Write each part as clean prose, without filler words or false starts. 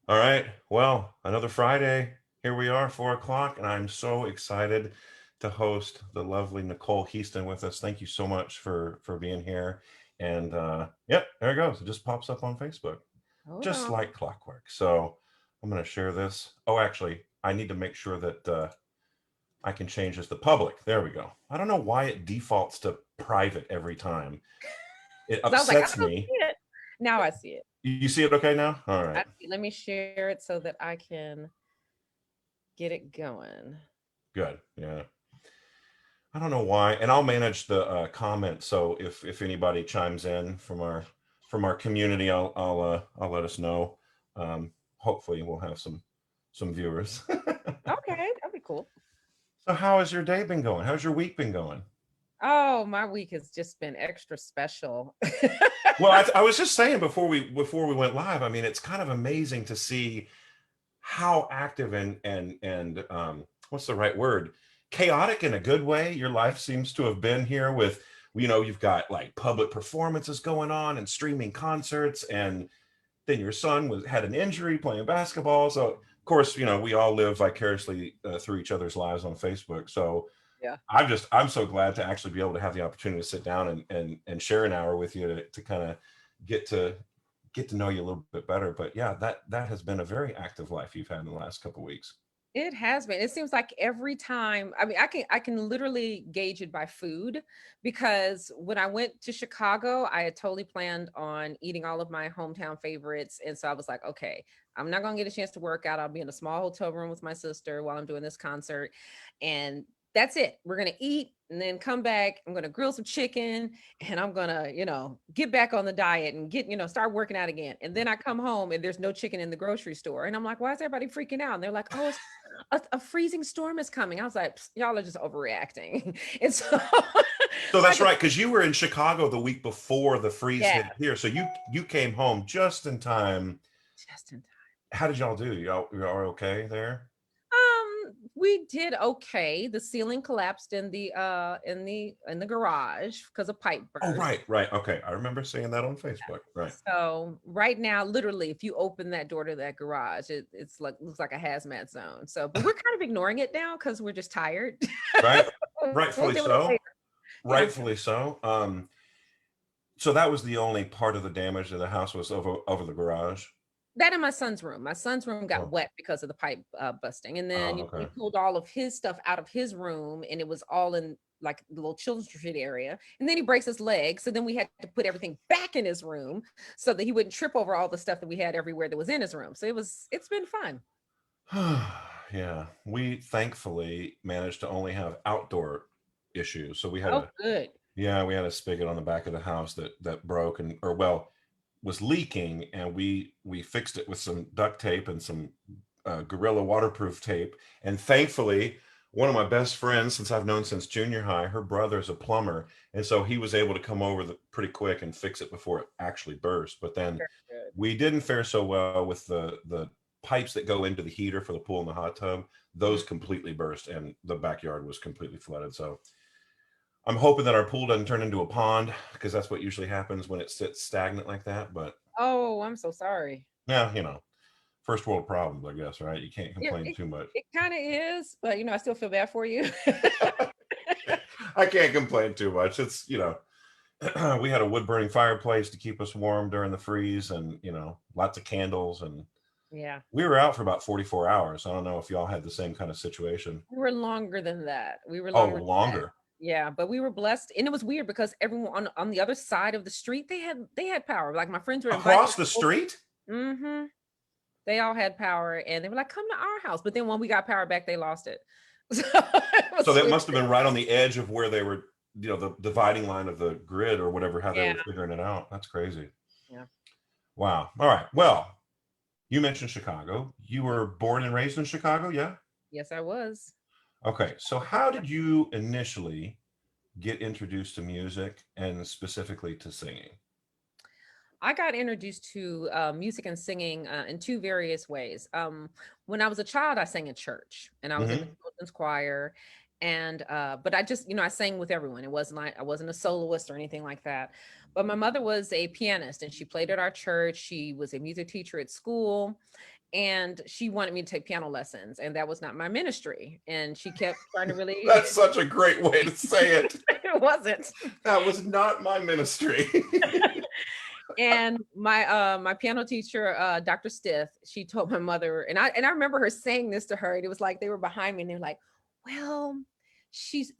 All right. Well, another Friday. Here we are, 4 o'clock, and I'm so excited to host the lovely Nicole Heaston with us. Thank you so much for being here. And yep, there it goes. It just pops up on Facebook, Hold just on. like clockwork. So I'm going to share this. Oh, actually, I need to make sure that I can change this to public. There we go. I don't know why it defaults to private every time. It Because I was like, I upsets don't me. see it. Now I see it. You see it okay now? All I right. see. Let me share it so that I can get it going. Good. Yeah. I don't know why, and I'll manage the comments. So if anybody chimes in from our community, I'll let us know. Hopefully, we'll have some viewers. Okay, that'd be cool. So, how has your day been going? How's your week been going? Oh, my week has just been extra special. Well, I was just saying before we went live. I mean, it's kind of amazing to see how active and what's the right word, chaotic in a good way your life seems to have been here with, you've got like public performances going on and streaming concerts, and then your son was had an injury playing basketball. So of course, we all live vicariously through each other's lives on Facebook. So Yeah. I'm so glad to actually be able to have the opportunity to sit down and share an hour with you to kind of get to get to know you a little bit better. But yeah, that has been a very active life you've had in the last couple of weeks. It has been. It seems like every time, I mean, I can literally gauge it by food because when I went to Chicago, I had totally planned on eating all of my hometown favorites. And so I was like, okay, I'm not gonna get a chance to work out. I'll be in a small hotel room with my sister while I'm doing this concert. And that's it. We're gonna eat and then come back. I'm gonna grill some chicken and I'm gonna, get back on the diet and start working out again. And then I come home and there's no chicken in the grocery store. And I'm like, why is everybody freaking out? And they're like, oh, it's a freezing storm is coming. I was like, y'all are just overreacting. And so So I that's just, right, because you were in Chicago the week before the freeze yeah, hit here. So you came home just in time. just in time. How did y'all do? Y'all are okay there? We did okay. The ceiling collapsed in the garage because a pipe Oh, burst. right, right. Okay. I remember seeing that on Facebook. Right. So right now, literally, if you open that door to that garage, it's like looks like a hazmat zone. So, but we're kind of ignoring it now because we're just tired. Right. We'll Rightfully deal with it so. later. Yeah. Rightfully so. So that was the only part of the damage to the house was over the garage. That in my son's room. My son's room got Oh, wet because of the pipe busting, and then oh, we okay. pulled all of his stuff out of his room, and it was all in like the little children's retreat area. And then he breaks his leg, so then we had to put everything back in his room so that he wouldn't trip over all the stuff that we had everywhere that was in his room. So it's been fun. Yeah, we thankfully managed to only have outdoor issues. So Oh, good. we had a spigot on the back of the house that broke and or well was leaking, and we fixed it with some duct tape and some Gorilla waterproof tape. And thankfully, one of my best friends, since I've known since junior high, her brother's a plumber, and so he was able to come over pretty quick and fix it before it actually burst. But then Very good. we didn't fare so well with the pipes that go into the heater for the pool and the hot tub. Mhm. Those completely burst, and the backyard was completely flooded. So I'm hoping that our pool doesn't turn into a pond because that's what usually happens when it sits stagnant like that. But Oh, I'm so sorry. yeah, first world problems, I guess, right? You can't It complain it, too much. it kind of is, but I still feel bad for you. I can't complain too much. We had a wood burning fireplace to keep us warm during the freeze, and lots of candles, and Yeah. we were out for about 44 hours. I don't know if y'all had the same kind of situation. We were longer than that. We were Oh, longer than that. longer. Yeah, but we were blessed, and it was weird because everyone on the other side of the street, they had power. Like my friends were invited Across the over. street? Mhm. They all had power, and they were like, "Come to our house." But then when we got power back, they lost it. So it So was that weird. must have been right on the edge of where they were, the dividing line of the grid or whatever, how they Yeah, were figuring it out. That's crazy. yeah, Wow. All right. Well, you mentioned Chicago. You yeah. were born and raised in Chicago, yeah? Yes, I was. Okay. So how did you initially get introduced to music and specifically to singing? I got introduced to music and singing in two various ways. When I was a child, I sang in church, and I was in the Hmm. children's choir, and but I just I sang with everyone. It wasn't like I wasn't a soloist or anything like that. But my mother was a pianist, and she played at our church. She was a music teacher at school, and she wanted me to take piano lessons, and that was not my ministry. And she kept trying to really, That's such a great way to say it. it wasn't. That was not my ministry. And my piano teacher, Dr. Stith, she told my mother, and I remember her saying this to her, and it was like they were behind me, and they were like, "Well, she's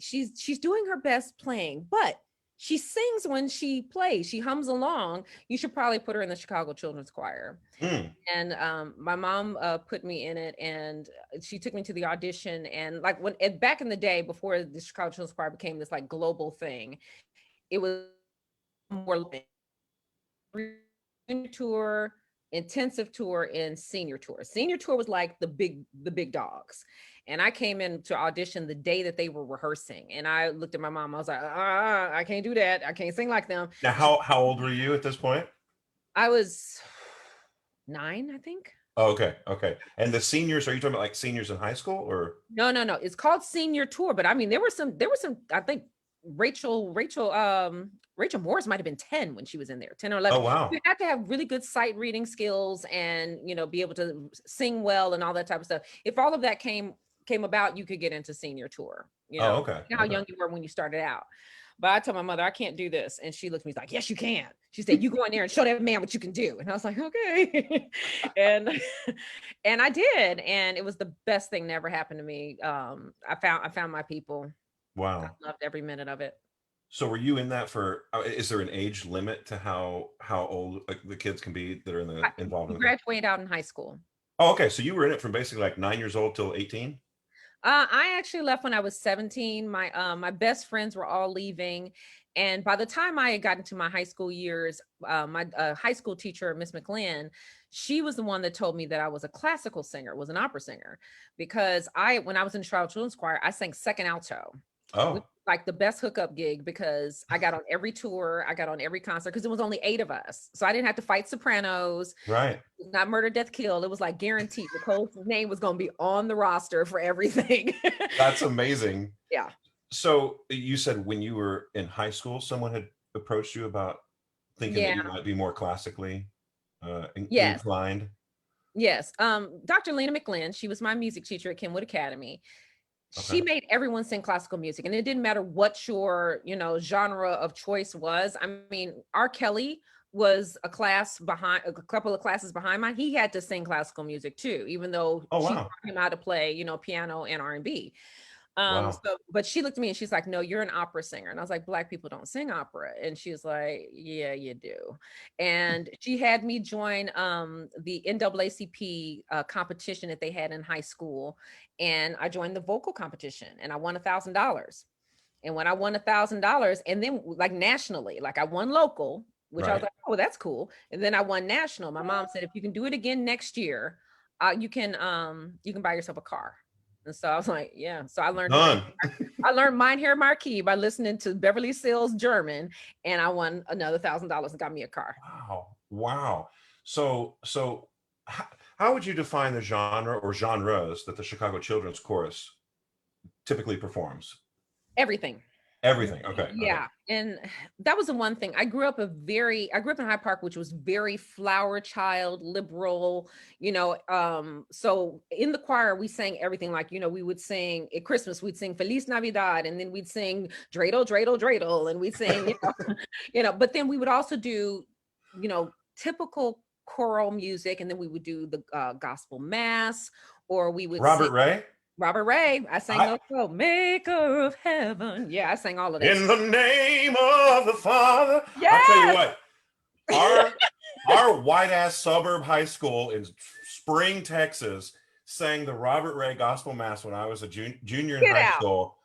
doing her best playing, but she sings when she plays. She hums along. You should probably put her in the Chicago Children's Choir." Mm. And my mom put me in it, and she took me to the audition. And like back in the day, before the Chicago Children's Choir became this like global thing, it was more tour, intensive tour, and senior tour. Senior tour was like the big dogs. And I came in to audition the day that they were rehearsing. And I looked at my mom. I was like, I can't do that. I can't sing like them. Now, how old were you at this point? I was 9, I think. Oh, okay, okay. And the seniors, are you talking about like seniors in high school or? No, no, no. It's called senior tour. But I mean, there were some, I think Rachel Morris might have been 10 when she was in there, 10 or Oh, 11. wow. You have to have really good sight reading skills and, be able to sing well and all that type of stuff. If all of that came about, you could get into senior tour, Oh, okay. how Okay. young you were when you started out. But I told my mother, I can't do this. And she looked at me like, yes, you can. She said, you go in there and show that man what you can do. And I was like, okay. and and I did. And it was the best thing that ever happened to me. I found my people. I Wow. loved every minute of it. So were you in that for, is there an age limit to how old like the kids can be that are involved You in the? graduate out in high school. Oh, okay. So you were in it from basically like 9 years old till 18? I actually left when I was 17. My best friends were all leaving, and by the time I had gotten to my high school years, my high school teacher, Miss McLean, she was the one that told me that I was a classical singer, was an opera singer, because when I was in Child Children's Choir, I sang second alto, which Oh, was like the best hookup gig because I got on every tour, I got on every concert because it was only 8 of us, so I didn't have to fight sopranos. right. Not murder, death, kill. It was like guaranteed. Nicole's name was going to be on the roster for everything. That's amazing. Yeah. So you said when you were in high school, someone had approached you about thinking that you Yeah. might be more classically Yes. inclined. Yes. Dr. Lena McLean, she was my music teacher at Kenwood Academy. Okay. She made everyone sing classical music, and it didn't matter what your, genre of choice was. I mean, R. Kelly was a couple of classes behind mine. He had to sing classical music too, even though Oh, she wow. taught him how to play, piano and R&B. Wow. But she looked at me and she's like, no, you're an opera singer. And I was like, Black people don't sing opera. And she was like, yeah, you do. And she had me join the NAACP competition that they had in high school. And I joined the vocal competition and I won $1,000. And when I won $1,000, and then like nationally, like I won local, which I was Right. like, oh, that's cool. And then I won national. My mom said, if you can do it again next year, you can buy yourself a car. And so I was like, yeah. So Done. I learned Mein Herr Marquis by listening to Beverly Sills German, and I won another $1,000 and got me a car. Wow. Wow. So how would you define the genre or genres that the Chicago Children's Chorus typically performs? Everything. Everything. Okay. Okay. Yeah. And that was the one thing. I grew up in Hyde Park, which was very flower child, liberal, so in the choir, we sang everything. Like, we would sing at Christmas, we'd sing Feliz Navidad, and then we'd sing Dreidel, Dreidel, Dreidel, and we'd sing, but then we would also do, typical choral music, and then we would do the gospel mass, or we would sing Robert Ray? Robert Ray. I sang I, those, oh, Maker of Heaven. Yeah, I sang all of that in stuff. the name of the Father. I tell you Yes. what, our our white ass suburb high school in Spring, Texas, sang the Robert Ray Gospel Mass when I was a junior in Get high out. school.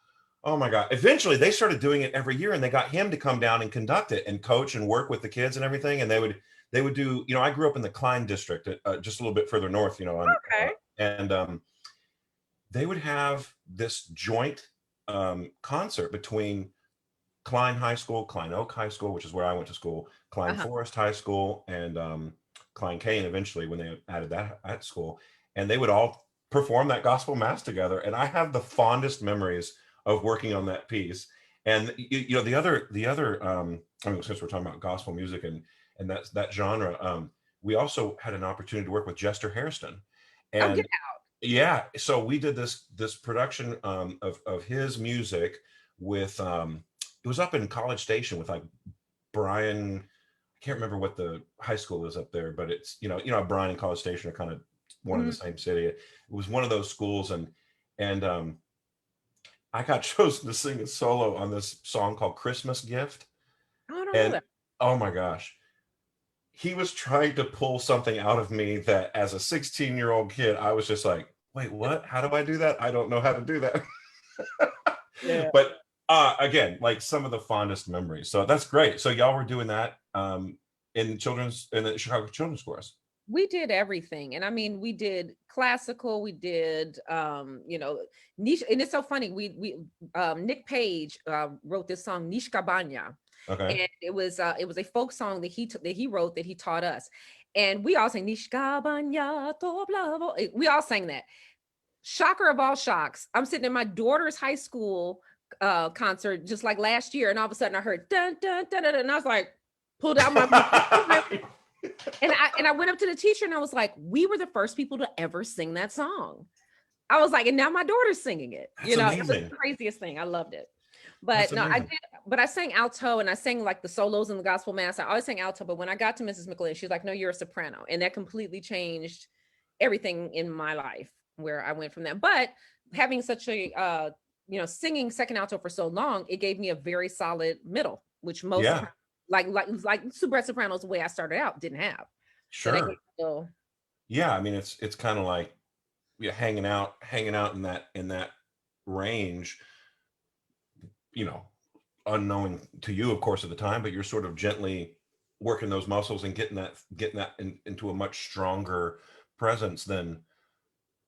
Oh my God! Eventually, they started doing it every year, and they got him to come down and conduct it and coach and work with the kids and everything. And they would do. I grew up in the Klein district, just a little bit further north. Okay. And they would have this joint concert between Klein High School, Klein Oak High School, which is where I went to school, Klein Uh-huh. Forest High School, and Klein Cain eventually when they added that at school. And they would all perform that gospel mass together. And I have the fondest memories of working on that piece. And the other I mean, since we're talking about gospel music and that genre, we also had an opportunity to work with Jester Hairston. Oh, get And yeah, so we did this production of his music with it was up in College Station with like Brian. I can't remember what the high school is up there, but it's Brian and College Station are kind of one in the out. same city. It was one of those schools, and I got chosen to sing a solo on this song called Christmas Gift. Oh, I don't know And that. oh my gosh, he was trying to pull something out of me that as a 16-year-old kid, I was just like, wait, what? How do I do that? I don't know how to do that. Yeah. But again, like some of the fondest memories. So that's great. So y'all were doing that in the Chicago Children's Chorus. We did everything. And I mean, we did classical, we did niche, and it's so funny. We Nick Page wrote this song Nish Cabana. Okay. And it was a folk song that he wrote that he taught us. And we all sang Nish Cabana to blavo. We all sang that. Shocker of all shocks. I'm sitting in my daughter's high school concert just like last year, and all of a sudden I heard dun dun dun dun, dun and I was like, pulled out my and I went up to the teacher and I was like, we were the first people to ever sing that song. I was like, and now my daughter's singing it. That's It was amazing. the craziest thing. I loved it. That's But no, I amazing. did, but I sang alto and I sang like the solos in the gospel mass. I always sang alto, but when I got to Mrs. McLean, she was like, no, you're a soprano. And that completely changed everything in my life where I went from that. But having such a singing second alto for so long, it gave me a very solid middle, which most Yeah, sopranos, like super sopranos, the way I started out, didn't have. So that gave sure. me a little, Yeah, I mean it's kind of like hanging out in that range, you know, unknowing to you, of course, at the time, but you're sort of gently working those muscles and getting that into a much stronger presence than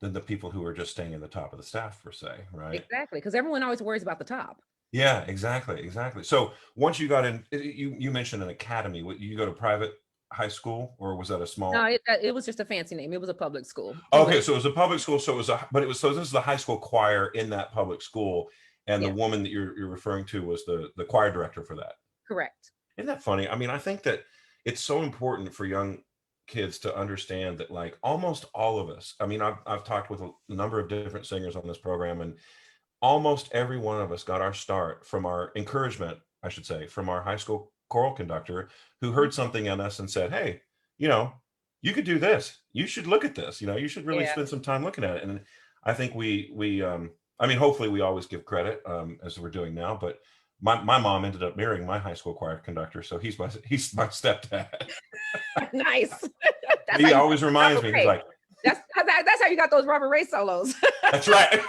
the people who are just staying in the top of the staff per se, right? exactly, because everyone always worries about the top. Yeah, exactly, exactly. So once you got in, you mentioned an academy. What, you go to private high school, or was that a No, small? it was just a fancy name. It was a public school. It was Okay, so it was a public school. So it was a, but it was so this is the high school choir in that public school, and the yes, woman that you're referring to was the choir director for that. correct. Isn't that funny? I mean, I think that it's so important for young kids to understand that, like, almost all of us. I mean, I've talked with a number of different singers on this program, and almost every one of us got our start from our encouragement, I should say, from our high school choral conductor who Mhm. heard something in us and said, "Hey, you know, you could do this. You should look at this. You should really Yeah. spend some time looking at it." And I think I mean, hopefully we always give credit as we're doing now, but my mom ended up marrying my high school choir conductor, so he's my stepdad. Nice. That's how He you always reminds Robert me. He's Ray. like, That's how you got those Robert Ray solos. "That's right."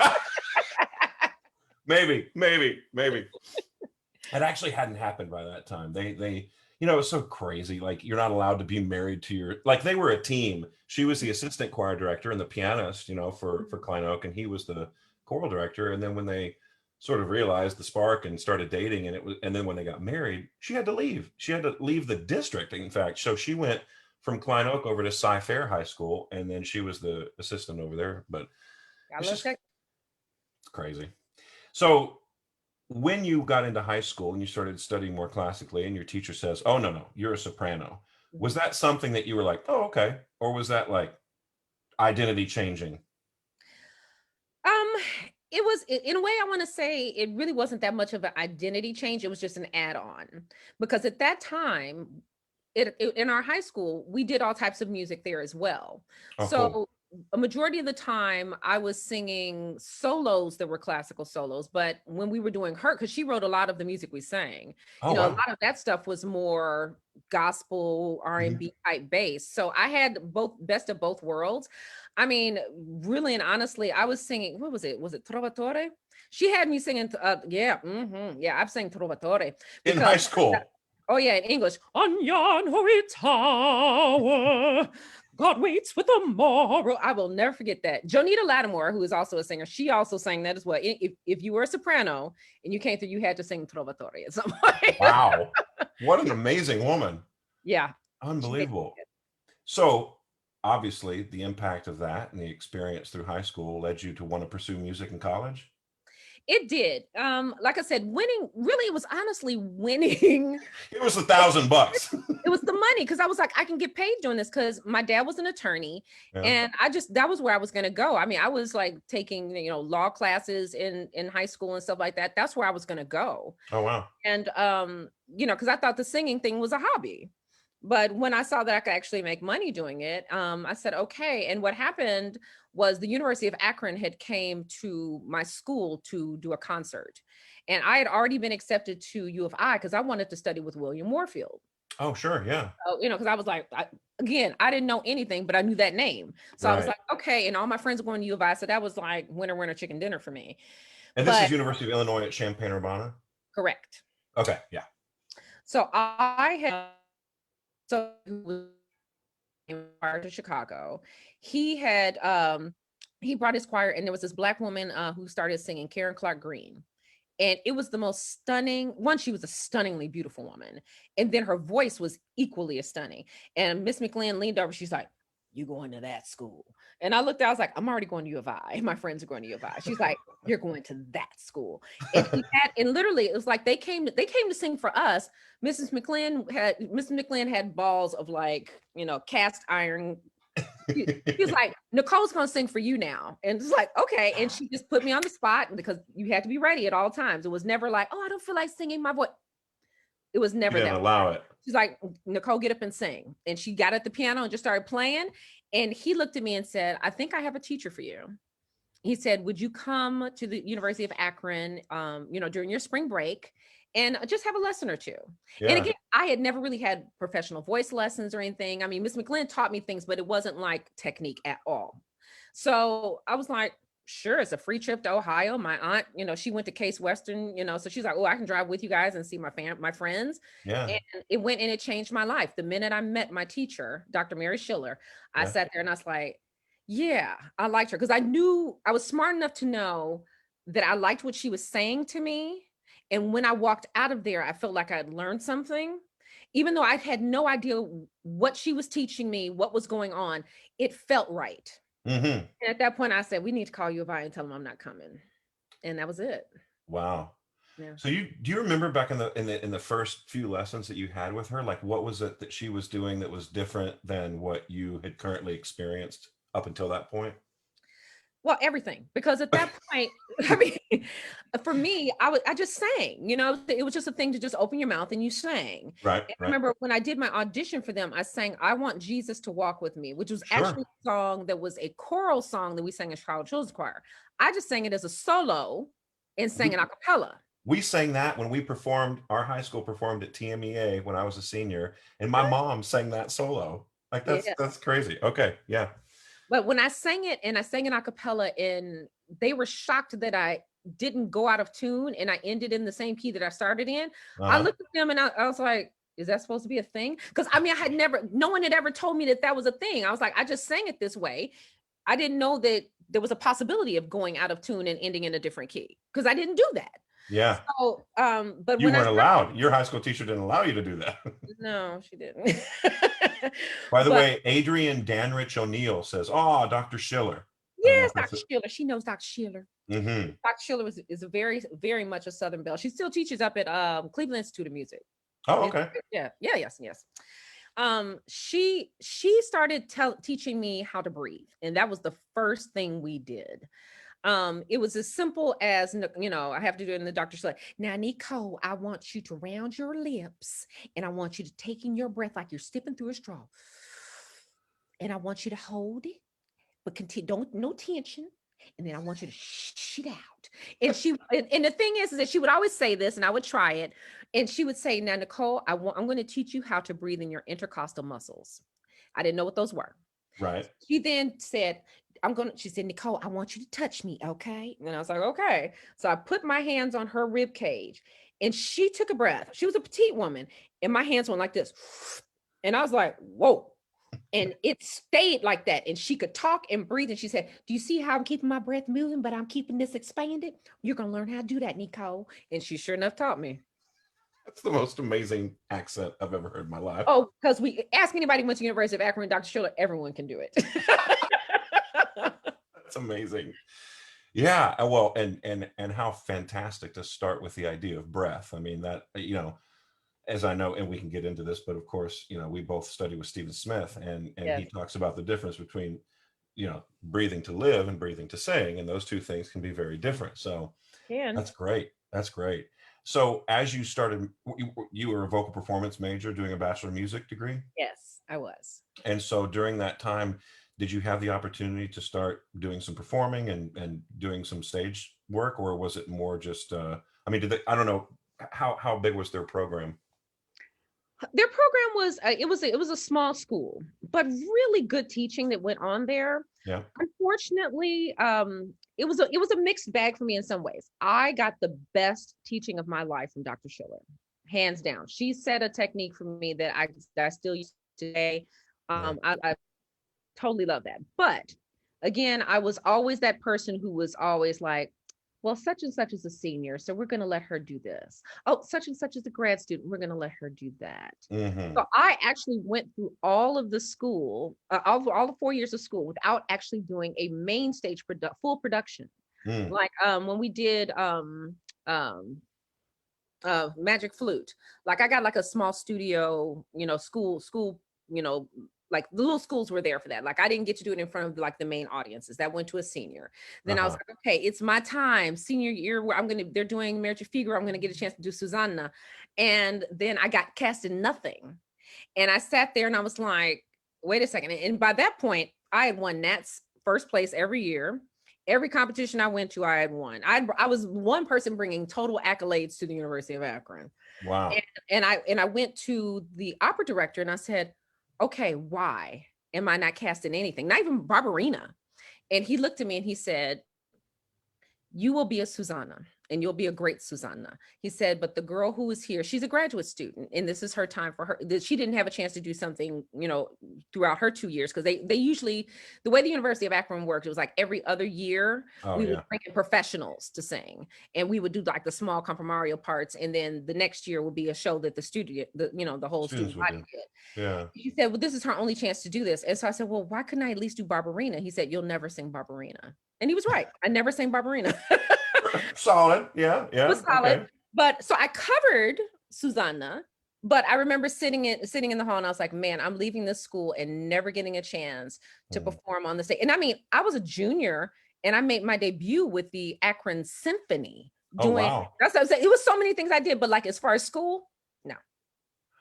Maybe. It actually hadn't happened by that time. They it's so crazy. Like, you're not allowed to be married to your, like, they were a team. She was the assistant choir director and the pianist, for Klein Oak, and he was the choral director. And then when they sort of realized the spark and started dating, and then when they got married, she had to leave. She had to leave the district, in fact. So she went from Klein Oak over to Cy Fair High School, and then she was the assistant over there. But I it's love just tech. crazy. So when you got into high school and you started studying more classically, and your teacher says, "Oh, no, you're a soprano," was Mhm. that something that you were like, "Oh, okay," or was that like identity changing? Um, it was in a way I want to say it really wasn't that much of an identity change. It was just an add-on because at that time, in our high school, we did all types of music there as well. Oh, cool. So a majority of the time I was singing solos that were classical solos, but when we were doing her, because she wrote a lot of the music we sang, Oh, a wow. lot of that stuff was more gospel Mhm. R&B type bass. So I had both best of both worlds. I mean, really and honestly, I was singing, what was it? Was it Trovatore? She had me singing, yeah, I've sang Trovatore In because high school. oh yeah, in English. On yon hoary tower, God waits with the morrow. I will never forget that. Jonita Lattimore, who is also a singer, she also sang that as well. If you were a soprano and you came through, you had to sing Trovatore at some point. Wow. What an amazing woman. Yeah, she made Unbelievable. it. So obviously the impact of that and the experience through high school led you to want to pursue music in college. It did. Like I said, winning really it was honestly winning. It was $1,000. It was the money because I was like, I can get paid doing this because my dad was an attorney, Yeah. and I just that was where I was going to go. I mean, I was like taking law classes in high school and stuff like that. That's where I was going to go, Oh wow. and because I thought the singing thing was a hobby. But when I saw that I could actually make money doing it, I said okay. And what happened was the University of Akron had came to my school to do a concert, and I had already been accepted to U of I because I wanted to study with William Warfield. Oh sure. Yeah. So, because I was like, again, I didn't know anything, but I knew that name. So I was Right. like, okay. And all my friends were going to U of I. So that was like winner, winner, chicken dinner for me. And this is But University of Illinois at Champaign-Urbana. correct. Okay. Yeah. So I had, so prior to Chicago, he had, he brought his choir, and there was this Black woman who started singing, Karen Clark Green. And it was the most stunning one. She was a stunningly beautiful woman. And then her voice was equally as stunning. And Miss McLean leaned over. She's like, you going to that school? And I looked, I was like, I'm already going to U of I. My friends are going to U of I. She's like, you're going to that school. And and literally it was like they came to sing for us. Mrs. McLean had balls of like, cast iron. He's like, Nicole's gonna sing for you now. And it's like, okay. And she just put me on the spot because you had to be ready at all times. It was never like, oh, I don't feel like singing my voice. It was never that. Allow it. She's like, Nicole, get up and sing. And she got at the piano and just started playing. And he looked at me and said, I think I have a teacher for you. He said, would you come to the University of Akron, during your spring break and just have a lesson or two? Yeah. And again, I had never really had professional voice lessons or anything. I mean, Miss McGlynn taught me things, but it wasn't like technique at all. So I was like, sure, it's a free trip to Ohio. My aunt, she went to Case Western, so she's like, oh, I can drive with you guys and see my friends. Yeah. And it went and it changed my life. The minute I met my teacher, Dr. Mary Schiller, I sat there and I was like, yeah, I liked her because I was smart enough to know that I liked what she was saying to me. And when I walked out of there, I felt like I'd learned something, even though I had no idea what she was teaching me, what was going on. It felt right. Mm-hmm. And at that point, I said, we need to call U of I and tell them I'm not coming. And that was it. Wow. Yeah. So do you remember back in the first few lessons that you had with her, like what was it that she was doing that was different than what you had currently experienced up until that point? Well, everything, because at that point, I mean, for me, I just sang, it was just a thing to just open your mouth and you sang. Right. I remember when I did my audition for them, I sang, I Want Jesus to Walk With Me, which was actually a song that was a choral song that we sang in Chicago Children's Choir. I just sang it as a solo and sang it a cappella. We sang that when we performed, our high school performed at TMEA when I was a senior, and my mom sang that solo. Like that's crazy. Okay. Yeah. But when I sang it and I sang it a cappella, and they were shocked that I didn't go out of tune and I ended in the same key that I started in. I looked at them and I was like, is that supposed to be a thing? Because I mean, no one had ever told me that was a thing. I was like, I just sang it this way. I didn't know that there was a possibility of going out of tune and ending in a different key because I didn't do that. Yeah. So, but you weren't allowed. Your high school teacher didn't allow you to do that. No, she didn't. By the way, Adrian Danrich O'Neill says, "Oh, Dr. Schiller." Yes, Dr. Schiller. She knows Dr. Schiller. Mm-hmm. Dr. Schiller is a very, very much a Southern belle. She still teaches up at Cleveland Institute of Music. Oh, okay. Yes. She started teaching me how to breathe, and that was the first thing we did. It was as simple as, I have to do it in the doctor's like, now, Nicole, I want you to round your lips and I want you to take in your breath like you're sipping through a straw. And I want you to hold it, but continue, no tension. And then I want you to shit out. And and the thing is that she would always say this, and I would try it. And she would say, now, Nicole, I'm going to teach you how to breathe in your intercostal muscles. I didn't know what those were. Right. She then said, she said, Nicole, I want you to touch me. Okay. And I was like, okay. So I put my hands on her rib cage and she took a breath. She was a petite woman and my hands went like this. And I was like, whoa. And it stayed like that. And she could talk and breathe. And she said, do you see how I'm keeping my breath moving, but I'm keeping this expanded? You're going to learn how to do that, Nicole. And she sure enough taught me. That's the most amazing accent I've ever heard in my life. Oh, because we ask anybody who went to University of Akron, Dr. Schiller, everyone can do it. That's amazing. Yeah, well, and how fantastic to start with the idea of breath. I mean, that, as I know, and we can get into this, but of course, we both study with Stephen Smith, and he Yes, talks about the difference between, breathing to live and breathing to sing, and those two things can be very different. So can. that's great. That's great. So as you started, you were a vocal performance major doing a bachelor of music degree. Yes, I was. And so during that time, did you have the opportunity to start doing some performing and doing some stage work, or was it more just, I mean, did they, I don't know, how big was their program? Their program was it was a small school, but really good teaching that went on there. Yeah. Unfortunately, it was a mixed bag for me in some ways. I got the best teaching of my life from Dr. Schiller, hands down. She set a technique for me that I still use today. Yeah. I totally love that. But again, I was always that person who was always like, well, such and such is a senior, so we're going to let her do this. Oh, such and such is a grad student, we're going to let her do that. Hmm. So I actually went through all of the school, all the 4 years of school without actually doing a main stage full production. Mm. Like when we did um magic flute, like I got like a small studio, school, you know like the little schools were there for that. Like I didn't get to do it in front of like the main audiences. That went to a senior. Then I was Uh-huh. like, okay, it's my time, senior year, where they're doing Marriage Figure, I'm gonna get a chance to do Susanna. And then I got cast in nothing. And I sat there and I was like, wait a second. And by that point, I had won Nat's first place every year. Every competition I went to, I had won. I was one person bringing total accolades to the University of Akron. Wow. And I went to the opera director and I said, okay, why am I not cast in anything? Not even Barbarina. And he looked at me and he said, you will be a Susanna and you'll be a great Susanna. He said, but the girl who is here, she's a graduate student and this is her time for her. She didn't have a chance to do something, throughout her 2 years. Cause they usually, the way the University of Akron worked, it was like every other year Oh we would yeah. bring in professionals to sing and we would do like the small compromario parts. And then the next year will be a show that the student, the whole Students student would body do. did. Yeah. He said, well, this is her only chance to do this. And so I said, well, why couldn't I at least do Barbarina? He said, you'll never sing Barbarina. And he was right. I never sang Barbarina. Solid. Yeah. Was Yeah. solid. Okay. But so I covered Susanna, but I remember sitting in the hall and I was like, man, I'm leaving this school and never getting a chance to Mhm. perform on the stage. And I mean, I was a junior and I made my debut with the Akron Symphony Oh doing wow. that's what I'm saying. It was so many things I did, but like as far as school, no,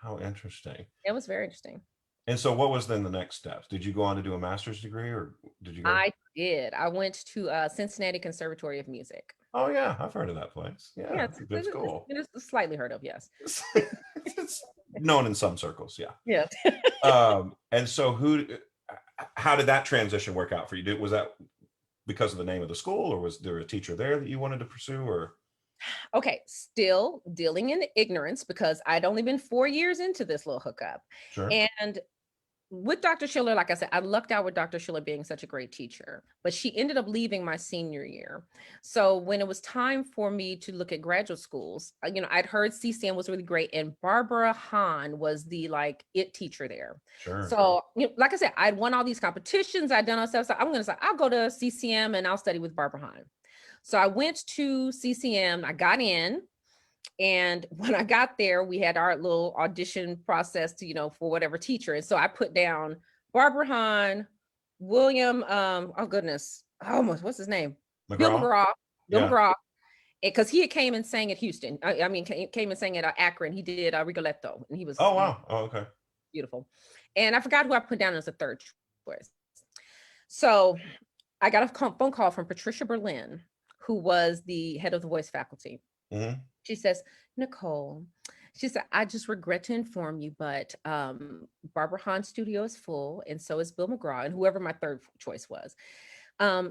How interesting. it was very interesting. And so what was then the next steps? Did you go on to do a master's degree, or did you go? I did. I went to Cincinnati Conservatory of Music. Oh yeah, I've heard of that place. Yeah, Yeah, that's a good school. it's slightly heard of, yes. It's known in some circles, yeah. Yeah. And so how did that transition work out for you? Was that because of the name of the school, or was there a teacher there that you wanted to pursue, or? Okay, still dealing in ignorance because I'd only been 4 years into this little hookup. Sure. And with Dr. Schiller, like I said, I lucked out with Dr. Schiller being such a great teacher, but she ended up leaving my senior year. So when it was time for me to look at graduate schools, I'd heard CCM was really great, and Barbara Hahn was the like it teacher there. Sure. So, like I said, I'd won all these competitions, I'd done all stuff. So I'm gonna say I'll go to CCM and I'll study with Barbara Hahn. So I went to CCM, I got in, and when I got there, we had our little audition process to, for whatever teacher. And so I put down Barbara Hahn, William, oh goodness, what's his name? Bill McGraw. McGraw, Bill Yeah. McGraw. Because he had came and sang at Houston. I mean, came and sang at Akron. He did Rigoletto, and he was Oh wow. Oh okay. beautiful. And I forgot who I put down as a third choice. So I got a phone call from Patricia Berlin, who was the head of the voice faculty. Hmm. She says, Nicole, she said, I just regret to inform you, but Barbara Hahn's studio is full, and so is Bill McGraw, and whoever my third choice was.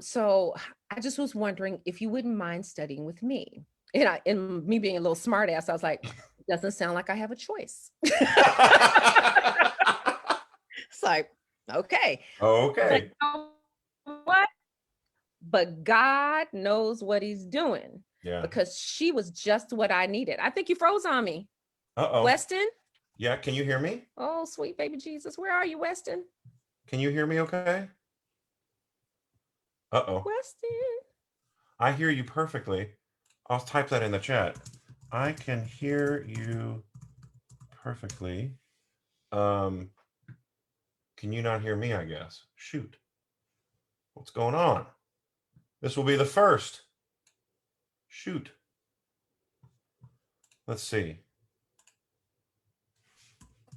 So I just was wondering if you wouldn't mind studying with me. And me being a little smart ass, I was like, doesn't sound like I have a choice. It's like, okay. But Okay. you know what? But God knows what he's doing Yeah. because she was just what I needed. I think you froze on me. Uh-oh. Weston? Yeah, can you hear me? Oh, sweet baby Jesus. Where are you, Weston? Can you hear me okay? Uh-oh. Weston. I hear you perfectly. I'll type that in the chat. I can hear you perfectly. Um, can you not hear me, I guess? Shoot. What's going on? This will be the first. Shoot. Let's see.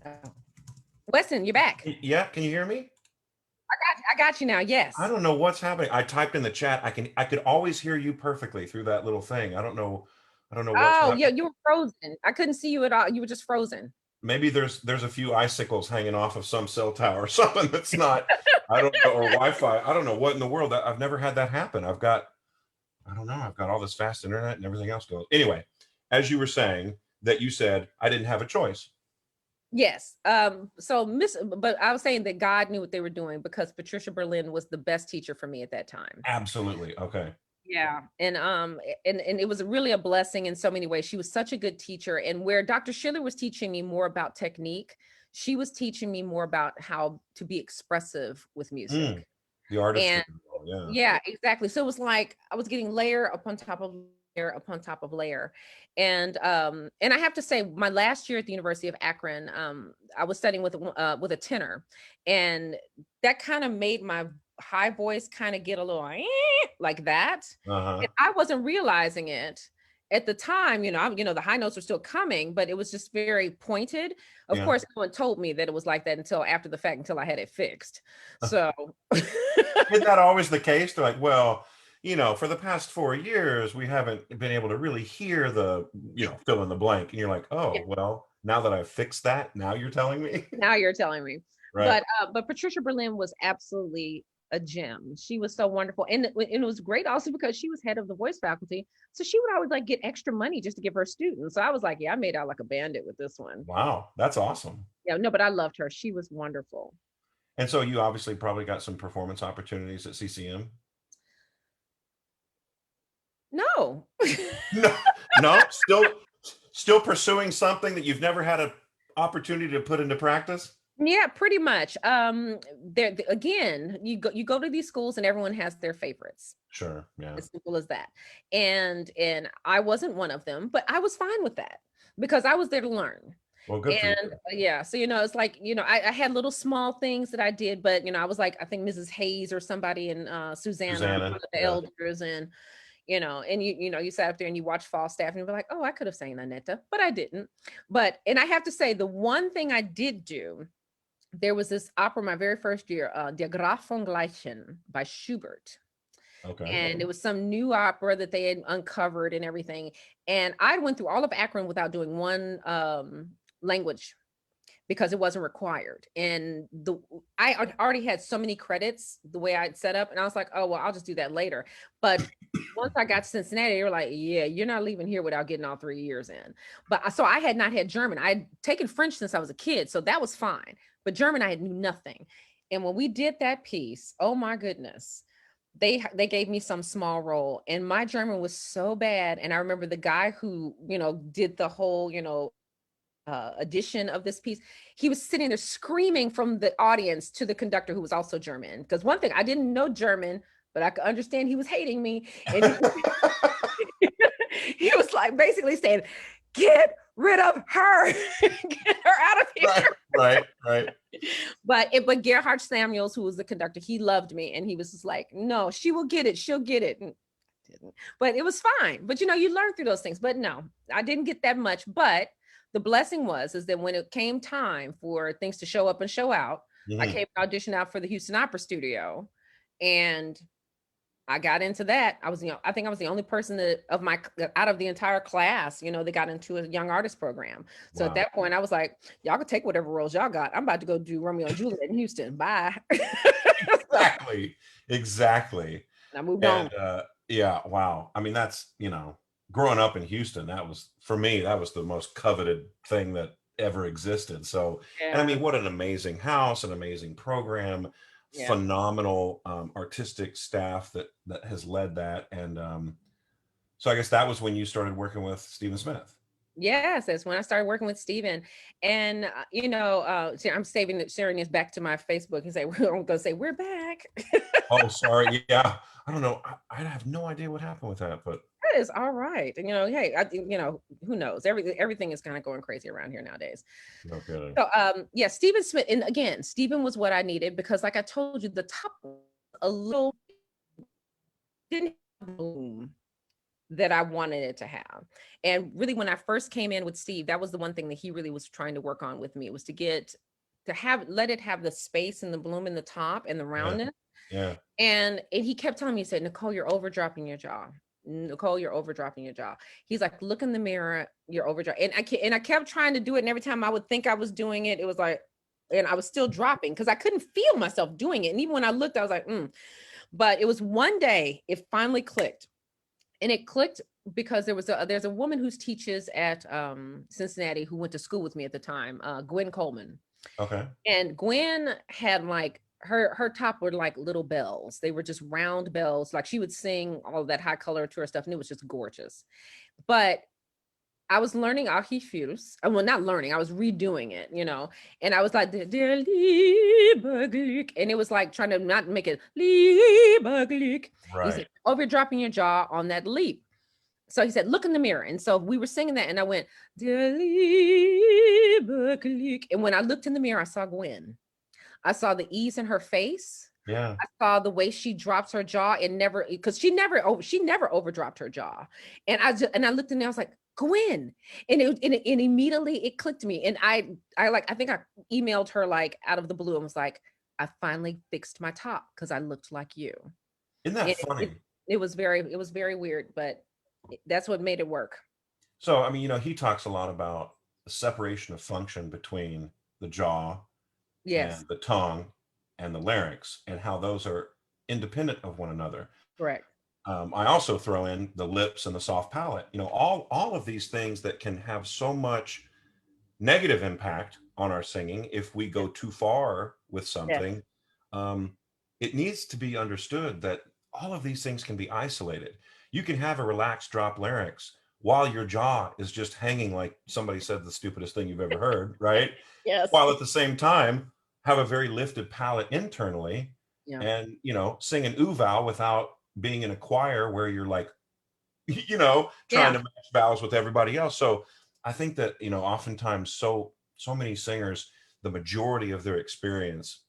Oh. Weston, you're back. Yeah, can you hear me? I got you now. I Yes. don't know what's happening. I typed in the chat. I could always hear you perfectly through that little thing. I don't know what's Oh, yeah, happening. you were frozen. I couldn't see you at all. You were just frozen. Maybe there's a few icicles hanging off of some cell tower or something that's not, I don't know, or Wi-Fi. I don't know what in the world. I've never had that happen. I don't know, I've got all this fast internet and everything else going. Anyway, as you were saying that you said I didn't have a choice. Yes. But I was saying that God knew what they were doing because Patricia Berlin was the best teacher for me at that time. Absolutely. Okay. Yeah. And it was really a blessing in so many ways. She was such a good teacher. And where Dr. Schiller was teaching me more about technique, she was teaching me more about how to be expressive with music. The artistry. And Yeah. yeah, exactly. So it was like I was getting layer upon top of layer upon top of layer. And I have to say, my last year at the University of Akron, I was studying with a tenor, and that kind of made my high voice kind of get a little like that. Uh-huh. And I wasn't realizing it at the time. The high notes were still coming, but it was just very pointed. Of Yeah. course, no one told me that it was like that until after the fact, until I had it fixed. So Isn't that always the case? They're like, well, for the past 4 years, we haven't been able to really hear the, fill in the blank. And you're like, oh, well, now that I've fixed that, now you're telling me. now you're telling me. Right. But Patricia Berlin was absolutely a gem. She was so wonderful, and it was great also because she was head of the voice faculty, so she would always like get extra money just to give her students. So I was like, yeah, I made out like a bandit with this one. Wow. That's awesome. Yeah, no, but I loved her. She was wonderful. And so you obviously probably got some performance opportunities at CCM. No. No, no, still pursuing something that you've never had an opportunity to put into practice. Yeah, pretty much. There again, you go to these schools and everyone has their favorites. Sure. Yeah. As simple as that. And I wasn't one of them, but I was fine with that because I was there to learn. Well, good for you. And yeah, so it's like, I had little small things that I did, but I was like, I think Mrs. Hayes or somebody, and Susanna, one Susanna. of the Yeah. elders, and and you sat up there and you watch Falstaff and you were like, oh, I could have sang Annetta, but I didn't. And I have to say, the one thing I did do, there was this opera my very first year, Der Graf von Gleichen by Schubert. Okay. And it was some new opera that they had uncovered and everything. And I went through all of Akron without doing one language because it wasn't required. And I already had so many credits the way I'd set up, and I was like, oh well, I'll just do that later. But once I got to Cincinnati, they were like, yeah, you're not leaving here without getting all 3 years in. But so I had not had German. I had taken French since I was a kid, so that was fine. But German, I had knew nothing. And when we did that piece, oh my goodness, they gave me some small role, and my German was so bad. And I remember the guy who did the whole edition of this piece, he was sitting there screaming from the audience to the conductor, who was also German, because one thing, I didn't know German, but I could understand he was hating me. And he was like basically saying, get rid of her, get her out of here. Right. But Gerhard Samuels, who was the conductor, he loved me, and he was just like, no, she will get it, she'll get it. And didn't, but it was fine. But you learn through those things. But no, I didn't get that much. But the blessing is that when it came time for things to show up and show out, I came and auditioned out for the Houston Opera Studio, and I got into that. I think I was the only person that out of the entire class, that got into a young artist program. So Wow. At that point, I was like, y'all can take whatever roles y'all got. I'm about to go do Romeo and Juliet in Houston. Bye. Exactly. And I moved on. Yeah. Wow. I mean, that's, growing up in Houston, that was, for me, that was the most coveted thing that ever existed. So, and I mean, what an amazing house, an amazing program, phenomenal artistic staff that has led that. And so I guess that was when you started working with Stephen Smith. Yes, that's when I started working with Stephen. And I'm sharing this back to my Facebook and say, we're going to say we're back. Oh, sorry. Yeah. I don't know. I have no idea what happened with that, but That is all right. And hey, who knows? Everything is kind of going crazy around here nowadays. no kidding. So yeah, Stephen Smith, and again, Stephen was what I needed because like I told you, the top was a little didn't have boom that I wanted it to have. And really when I first came in with Steve, that was the one thing that he really was trying to work on with me was to have let it have the space and the bloom in the top and the Yeah, roundness. yeah. And he kept telling me, he said, Nicole, you're overdropping your jaw. Nicole, you're overdropping your jaw. He's like, look in the mirror, you're overdropping. And I kept trying to do it. And every time I would think I was doing it, it was like, and I was still dropping because I couldn't feel myself doing it. And even when I looked, I was like, But it was one day, it finally clicked. And it clicked because there's a woman who teaches at Cincinnati who went to school with me at the time, Gwen Coleman. Okay. And Gwen had like her top were like little bells. They were just round bells. Like she would sing all that high color to her stuff, and it was just gorgeous. But I was learning Archifus. Well, not learning, I was redoing it, and I was like, "Der lieber Glück," and it was like trying to not make it lieber Glück. He Right. said, overdropping your jaw on that leap. So he said, look in the mirror. And so we were singing that, and I went, "Der lieber Glück." And when I looked in the mirror, I saw Gwen. I saw the ease in her face. Yeah. I saw the way she drops her jaw and never, because she never overdropped her jaw. And I looked in there, I was like, Gwen. And immediately it clicked me. And I think I emailed her like out of the blue and was like, I finally fixed my top because I looked like you. Isn't that And funny? it was very weird, but that's what made it work. So, I mean, he talks a lot about the separation of function between the jaw Yes, and the tongue and the larynx and how those are independent of one another. correct. I also throw in the lips and the soft palate, all of these things that can have so much negative impact on our singing if we Yeah. go too far with Yes. something. um, it needs to be understood that all of these things can be isolated. You can have a relaxed drop larynx while your jaw is just hanging like somebody said the stupidest thing you've ever heard, right? Yes. While at the same time have a very lifted palate internally Yeah. and sing an ooh vowel without being in a choir where you're like trying Yeah. to match vowels with everybody else. So I think that, oftentimes so many singers, the majority of their experience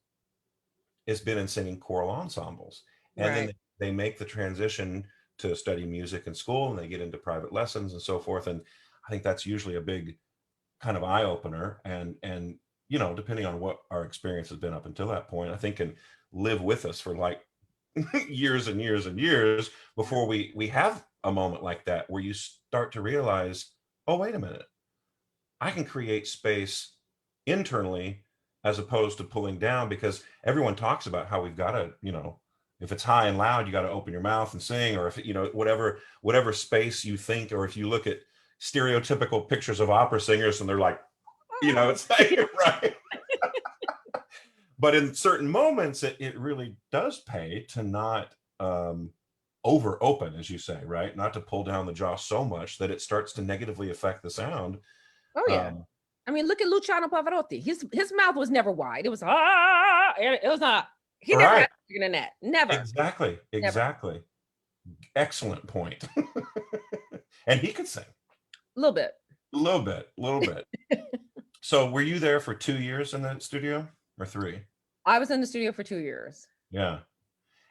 has been in singing choral ensembles. And then Right. they make the transition to study music in school and they get into private lessons and so forth. And I think that's usually a big kind of eye opener. And depending on what our experience has been up until that point, I think can live with us for like years and years and years before we have a moment like that where you start to realize, oh, wait a minute, I can create space internally as opposed to pulling down, because everyone talks about how we've got to, if it's high and loud, you got to open your mouth and sing, or if, whatever space you think, or if you look at stereotypical pictures of opera singers and they're like, it's like, right. But in certain moments, it really does pay to not over open, as you say, right? Not to pull down the jaw so much that it starts to negatively affect the sound. Oh yeah. Um, I mean, look at Luciano Pavarotti. His mouth was never wide. It was it was not. He never had right. bigger than that. Never. Exactly. Never. Exactly. Excellent point. And he could sing A little bit. a little bit, a little bit. So were you there for 2 years in the studio or 3? I was in the studio for 2 years. Yeah.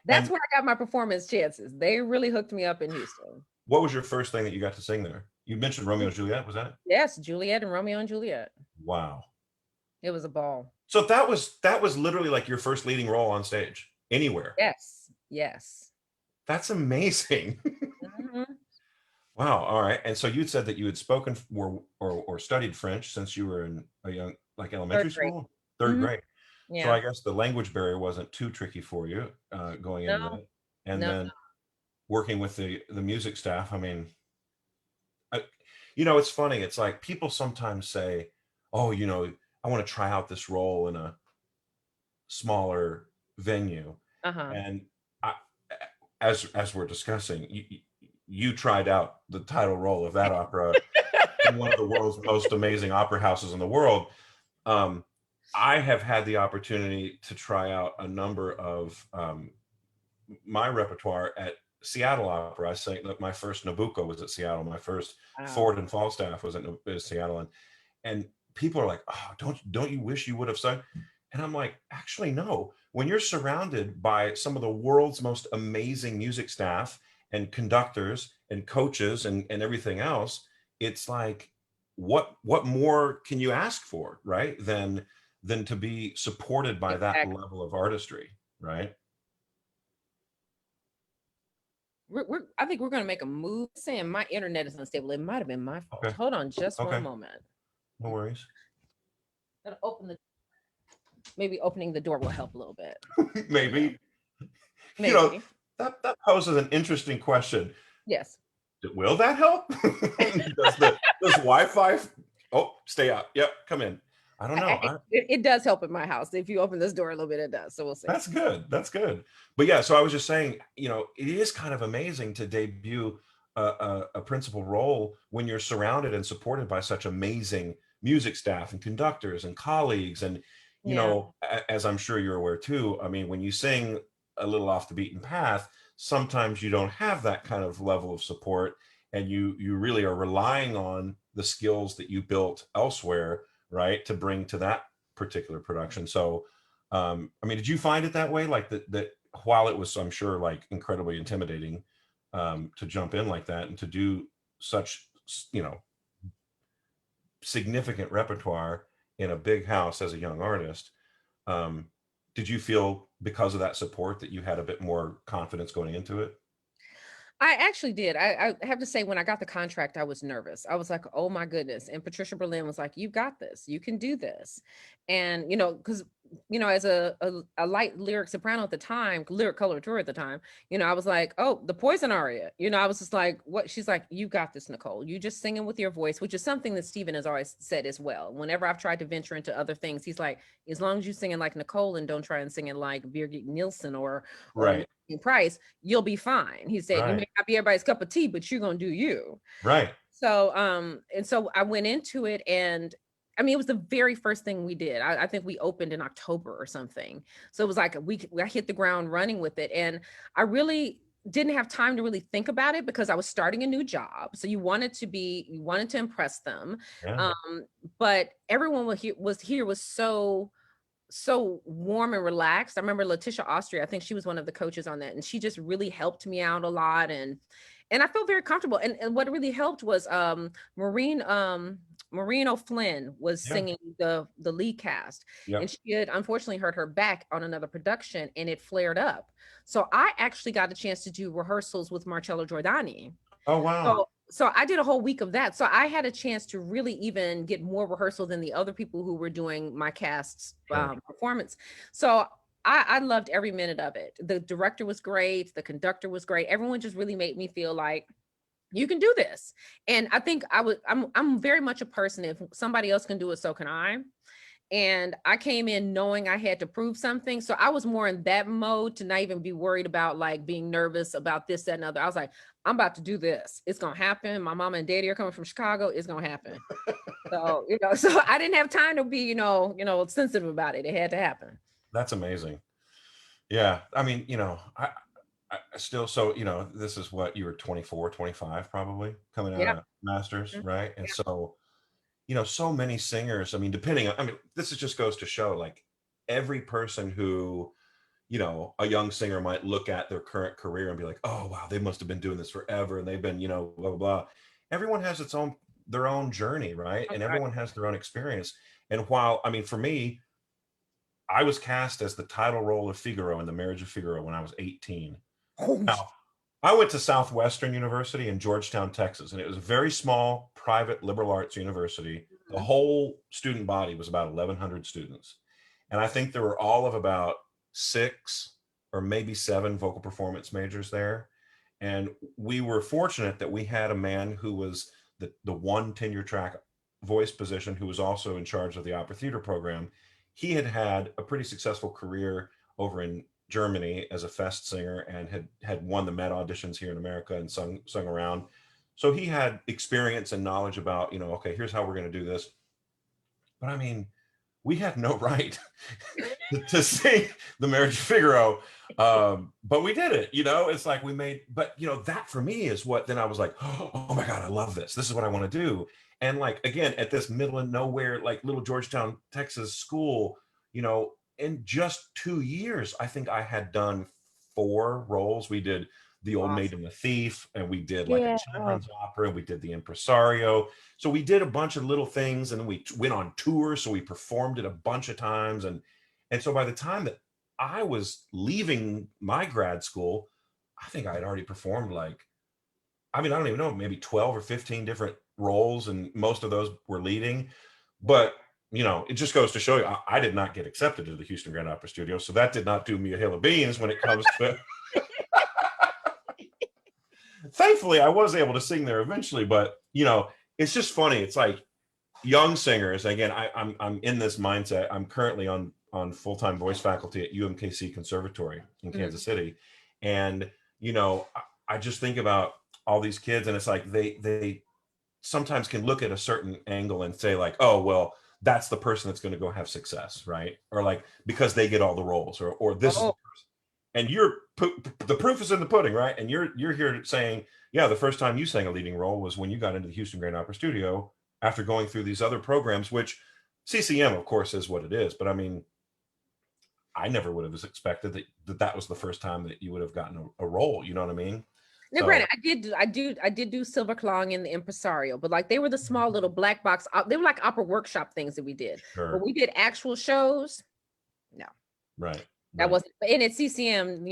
That's And where I got my performance chances. They really hooked me up in Houston. what was your first thing that you got to sing there? You mentioned Romeo and Juliet, was that it? Yes, Juliet and Romeo and Juliet. Wow. It was a ball. So that was literally like your first leading role on stage anywhere. Yes. Yes. That's amazing. Mhm. Wow. All right. And so you said that you had spoken or studied French since you were in a young, like elementary Third grade. school, third Mhm. grade. So Yeah. I guess the language barrier wasn't too tricky for you going into No, that. And no. then working with the music staff. I mean, I, it's funny. It's like people sometimes say, "Oh, I want to try out this role in a smaller venue," Uh-huh. and I, as we're discussing, you tried out the title role of that opera in one of the world's most amazing opera houses in the world. Um, I have had the opportunity to try out a number of my repertoire at Seattle Opera. I sang that my first Nabucco was at Seattle. My first Wow. Ford and Falstaff was at Seattle, and people are like, oh, don't you wish you would have sung? And I'm like, actually, no. When you're surrounded by some of the world's most amazing music staff and conductors and coaches and everything else, it's like, what more can you ask for, right? Than to be supported by that Exactly. level of artistry, right? I think we're gonna make a move. Saying my internet is unstable. It might have been my fault. Okay. Hold on just one Okay. moment. No worries. Gotta open the maybe opening the door will help a little bit. There we go. Maybe, you know, Maybe. that poses an interesting question. Yes. Will that help? Does Wi-Fi? Oh, stay out. Yep, come in. I don't know. It does help in my house. If you open this door a little bit, it does. So we'll see. That's good. That's good. But yeah, so I was just saying, it is kind of amazing to debut a principal role when you're surrounded and supported by such amazing music staff and conductors and colleagues. And, Yeah. as I'm sure you're aware too, I mean, when you sing a little off the beaten path, sometimes you don't have that kind of level of support, and you really are relying on the skills that you built elsewhere, right, to bring to that particular production. So I mean, did you find it that way? Like that while it was, I'm sure, like incredibly intimidating, to jump in like that and to do such, significant repertoire in a big house as a young artist, um, did you feel because of that support that you had a bit more confidence going into it? I actually did. I have to say, when I got the contract, I was nervous. I was like, "Oh my goodness!" And Patricia Berlin was like, "You got this. You can do this." And because as a light lyric soprano at the time, lyric coloratura at the time, I was like, "Oh, the Poison aria." I was just like, "What?" She's like, "You got this, Nicole. You just singing with your voice," which is something that Steven has always said as well. Whenever I've tried to venture into other things, he's like, "As long as you singing like Nicole and don't try and sing it like Birgit Nielsen or Right, Price, you'll be fine." He said, "You may right, not be everybody's cup of tea, but you're gonna do you." right. So, and so I went into it, and I mean, it was the very first thing we did. I think we opened in October or something. So it was like I hit the ground running with it, and I really didn't have time to really think about it because I was starting a new job. So you wanted to impress them, Yeah, um, but everyone was so warm and relaxed. I remember Letitia Austria, I think she was one of the coaches on that, and she just really helped me out a lot, and I felt very comfortable. And what really helped was Maureen O'Flynn was yeah, singing the lead cast, yeah. and she had unfortunately hurt her back on another production, and it flared up. So I actually got a chance to do rehearsals with Marcello Giordani. Oh wow. So I did a whole week of that. So I had a chance to really even get more rehearsal than the other people who were doing my cast's Sure. performance. So I loved every minute of it. The director was great. The conductor was great. Everyone just really made me feel like you can do this. And I think I'm very much a person. If somebody else can do it, so can I. And I came in knowing I had to prove something. So I was more in that mode to not even be worried about like being nervous about this, that, and other. I was like, I'm about to do this. It's gonna happen. My mama and daddy are coming from Chicago. It's gonna happen. So, so I didn't have time to be, sensitive about it. It had to happen. That's amazing. Yeah, I mean, I still, so this is what you were 24, 25, probably coming out Yeah. of masters, Mhm. right? And Yeah. so so many singers, I mean, depending on, I mean, this is just goes to show, like, every person who, a young singer might look at their current career and be like, oh wow, they must have been doing this forever, and they've been, blah blah blah. Everyone has their own journey, right? Oh, And God. everyone has their own experience. And while, I mean, for me, I was cast as the title role of Figaro in The Marriage of Figaro when I was 18. Oh, Now, I went to Southwestern University in Georgetown, Texas, and it was a very small private liberal arts university. The mhm. whole student body was about 1,100 students. And I think there were all of about 6 or maybe 7 vocal performance majors there. And we were fortunate that we had a man who was the one tenure track voice position, who was also in charge of the opera theater program. He had had a pretty successful career over in Germany as a fest singer, and had won the Met auditions here in America and sung around. So he had experience and knowledge about, okay, here's how we're going to do this. But I mean, we had no right to sing the Marriage of Figaro. But we did it, it's like we made, but that for me is what, then I was like, oh my God, I love this. This is what I want to do. And like, again, at this middle of nowhere, like little Georgetown, Texas school, in just 2 years, I think I had done 4 roles. We did The Old Maid Awesome. and the Thief, and we did like a Yeah. Oh, children's opera, and we did The Impresario. So we did a bunch of little things, and then we went on tour. So we performed it a bunch of times. And so by the time that I was leaving my grad school, I think I had already performed like, I mean, I don't even know, maybe 12 or 15 different roles, and most of those were leading. wow. But it just goes to show you, I did not get accepted to the Houston Grand Opera Studio, so that did not do me a hill of beans when it comes to. Thankfully, I was able to sing there eventually, but it's just funny. It's like young singers. Again, I'm in this mindset. I'm currently on full-time voice faculty at UMKC Conservatory in Mhm. Kansas City, and I just think about all these kids, and it's like they sometimes can look at a certain angle and say like, oh well, that's the person that's going to go have success, right? Or like, because they get all the roles, or this is the Oh, person. And the proof is in the pudding, right? And you're here saying, yeah, the first time you sang a leading role was when you got into the Houston Grand Opera Studio after going through these other programs, which CCM, of course, is what it is. But I mean, I never would have expected that was the first time that you would have gotten a role. You know what I mean? now, granted, So I did do Silver Clawing in the Impresario, but like they were the small little black box. They were like opera workshop things that we did. But sure, we did actual shows. No. right, That right. wasn't, and at CCM,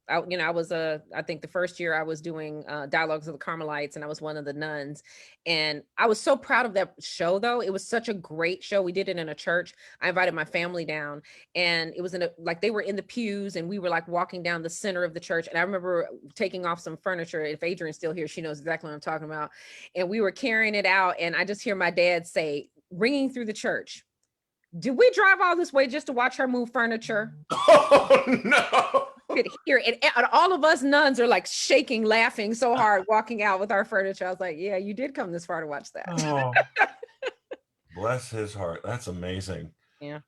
I was I think the first year I was doing Dialogues of the Carmelites, and I was one of the nuns. And I was so proud of that show, though. It was such a great show. We did it in a church. I invited my family down, and it was like they were in the pews, and we were like walking down the center of the church. And I remember taking off some furniture. If Adrian's still here, she knows exactly what I'm talking about. And we were carrying it out, and I just hear my dad say, ringing through the church, "Did we drive all this way just to watch her move furniture?" Oh no. Could hear it. And all of us nuns are like shaking, laughing so hard, walking out with our furniture. I was like, yeah, you did come this far to watch that. Oh, bless his heart. That's amazing. Yeah,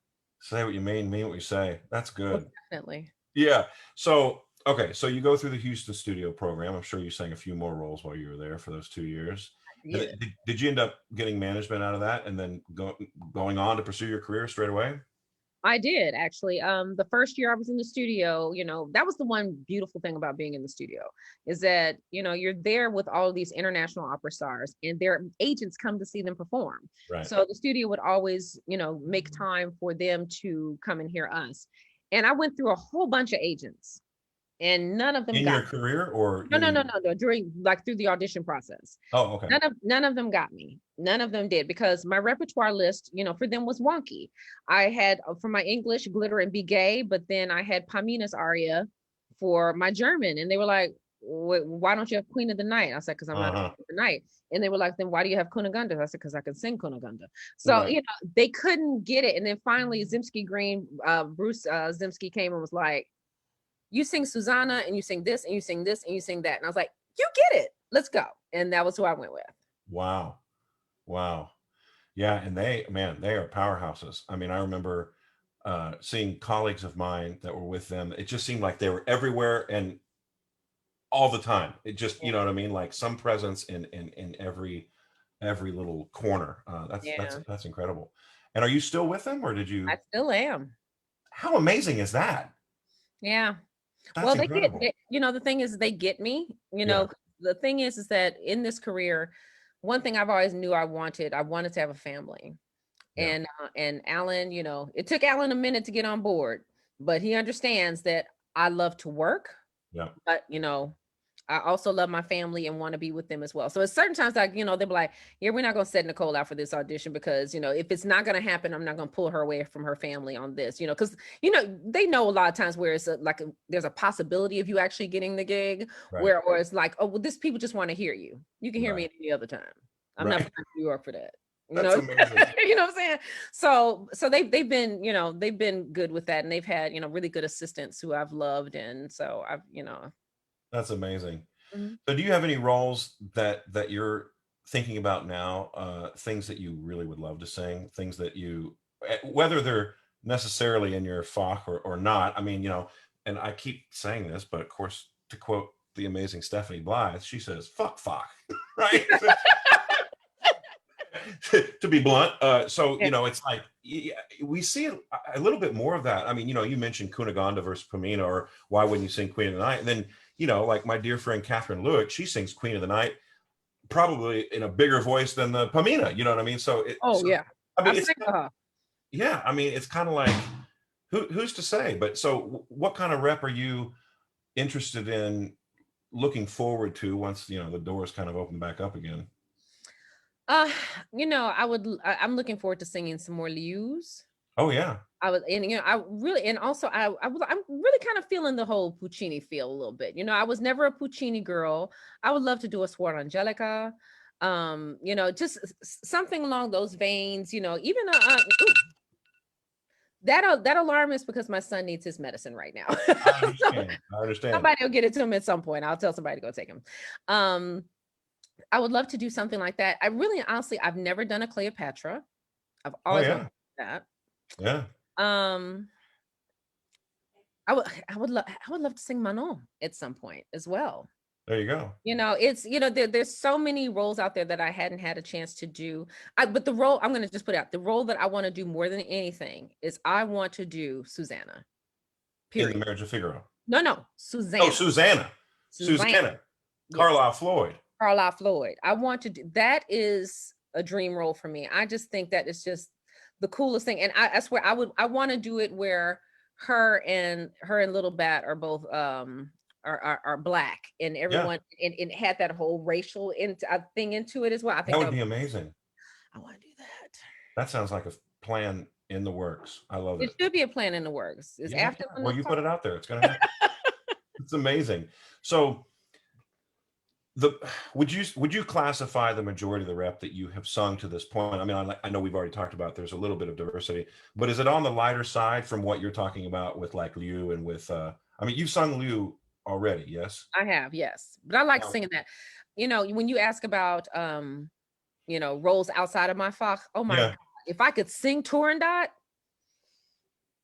Say what you mean what you say. That's most good. definitely. Yeah. So, okay. So you go through the Houston studio program. I'm sure you sang a few more roles while you were there for those 2 years. And Yeah. did you end up getting management out of that, and then going on to pursue your career straight away? I did actually. The first year I was in the studio, that was the one beautiful thing about being in the studio is that, you're there with all of these international opera stars and their agents come to see them perform. Right. So the studio would always, make time for them to come and hear us. And I went through a whole bunch of agents and none of them In got your career, or No, you no, no, mean? no, no. During like through the audition process. Oh, okay. None of them got me. None of them did because my repertoire list, for them was wonky. I had for my English Glitter and Be Gay, but then I had Pamina's aria for my German, and they were like, "Why don't you have Queen of the Night?" I said, "Because I'm not Uh-huh. Queen of the Night." And they were like, "Then why do you have Kunigunda?" I said, "Because I can sing Kunigunda." So Right. they couldn't get it, and then finally Zimsky Green, Bruce Zimsky came and was like, "You sing Susanna and you sing this and you sing this and you sing that." And I was like, "You get it. Let's go." And that was who I went with. Wow. Wow. Yeah, and they are powerhouses. I mean, I remember seeing colleagues of mine that were with them. It just seemed like they were everywhere and all the time. It just, you know what I mean? Like some presence in every little corner. That's that's Yeah, that's incredible. And are you still with them, or did I you? still am. How amazing is that? Yeah. That's Well, incredible. the thing is they get me, Yeah, the thing is that in this career, one thing I've always knew I wanted to have a family. yeah, And Alan, it took Alan a minute to get on board, but he understands that I love to work, yeah. but I also love my family and want to be with them as well. So at certain times, like, they'll be like, yeah, we're not going to set Nicole out for this audition because, if it's not going to happen, I'm not going to pull her away from her family on this, because, they know a lot of times where it's there's a possibility of you actually getting the gig Right, or it's like, oh, well, this people just want to hear you. You can hear me right, at any other time. I'm not right. flying to New York for that. That's amazing. You know what I'm saying? So they've been, they've been good with that and they've had, really good assistants who I've loved. And so I've. That's amazing. Mhm. So do you have any roles that you're thinking about now? Things that you really would love to sing, things that you whether they're necessarily in your Fach or not. I mean, and I keep saying this, but of course, to quote the amazing Stephanie Blythe, she says, fuck Fach, right? To be blunt. So, Yeah. it's like we see a little bit more of that. I mean, you mentioned Cunegonde versus Pamina, or why wouldn't you sing Queen of the Night? And then, like my dear friend Catherine Lewick, she sings Queen of the Night probably in a bigger voice than the Pamina. You know what I mean? So, Oh yeah, I mean, I've it's sang for her. yeah. I mean, it's kind of like who's to say? But so, what kind of rep are you interested in looking forward to once the doors kind of open back up again? Uh, I'm looking forward to singing some more Lius. Oh yeah, I was, and I really, and also I'm really kind of feeling the whole Puccini feel a little bit. I was never a Puccini girl. I would love to do a Suor Angelica, just something along those veins. Even ooh, that alarm is because my son needs his medicine right now. I So understand. I understand. somebody will get it to him at some point. I'll tell somebody to go take him. Um, I would love to do something like that. I really, honestly, I've never done a Cleopatra. I've Oh always wanted yeah, to do that. yeah. Um, I would love to sing Manon at some point as well. There you go. It's there's so many roles out there that I hadn't had a chance to do. But the role I'm going to just put out, the role that I want to do more than anything is I want to do Susanna. In the Period. Marriage of Figaro. No, Oh, Susanna. Susanna. Susanna. Susanna. Yes. Carlisle Floyd. Carlisle Floyd. I want to do that. Is a dream role for me. I just think that is just the coolest thing. And I swear I want to do it where her and Little Bat are both are black, and Yeah, everyone and had that whole racial thing into it as well. I that think would be amazing. I want to do that. That sounds like a plan in the works. I love It it. should be a plan in the works. It's Yeah, after yeah. when Well, the you song. put it out there. It's going to happen. It's amazing. So, the would you classify the majority of the rep that you have sung to this point? I mean, I know we've already talked about there's a little bit of diversity, but is it on the lighter side from what you're talking about with like Liu and with I mean, you've sung Liu already, yes? I have, yes, but I like Now, singing that. When you ask about roles outside of my Fach, oh my God, yeah, if I could sing Turandot,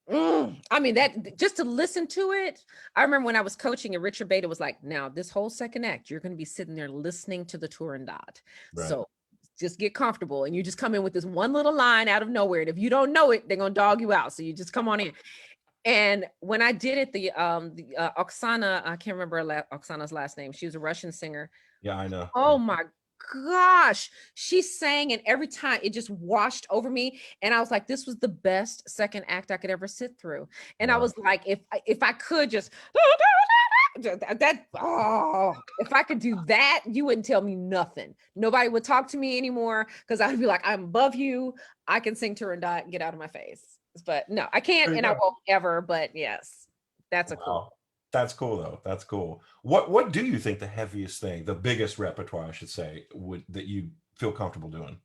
I mean, that just to listen to it. I remember when I was coaching and Richard Beta was like, now this whole second act, you're going to be sitting there listening to the Turandot. right. So just get comfortable, and you just come in with this one little line out of nowhere. And if you don't know it, they're going to dog you out. So you just come on in. And when I did it, the Oksana, I can't remember Oksana's last name. She was a Russian singer. Yeah, I know. Oh my gosh, she sang, and every time it just washed over me, and I was like, this was the best second act I could ever sit through. And I Wow. was like, if I could just if I could do that, you wouldn't tell me nothing. Nobody would talk to me anymore because I would be like, I'm above you. I can sing Turandot and get out of my face. But no, I can't, There you and I go. won't ever. But yes, that's a cool. Wow. That's cool though. That's cool. What do you think the heaviest thing, the biggest repertoire, I should say, would that you feel comfortable doing?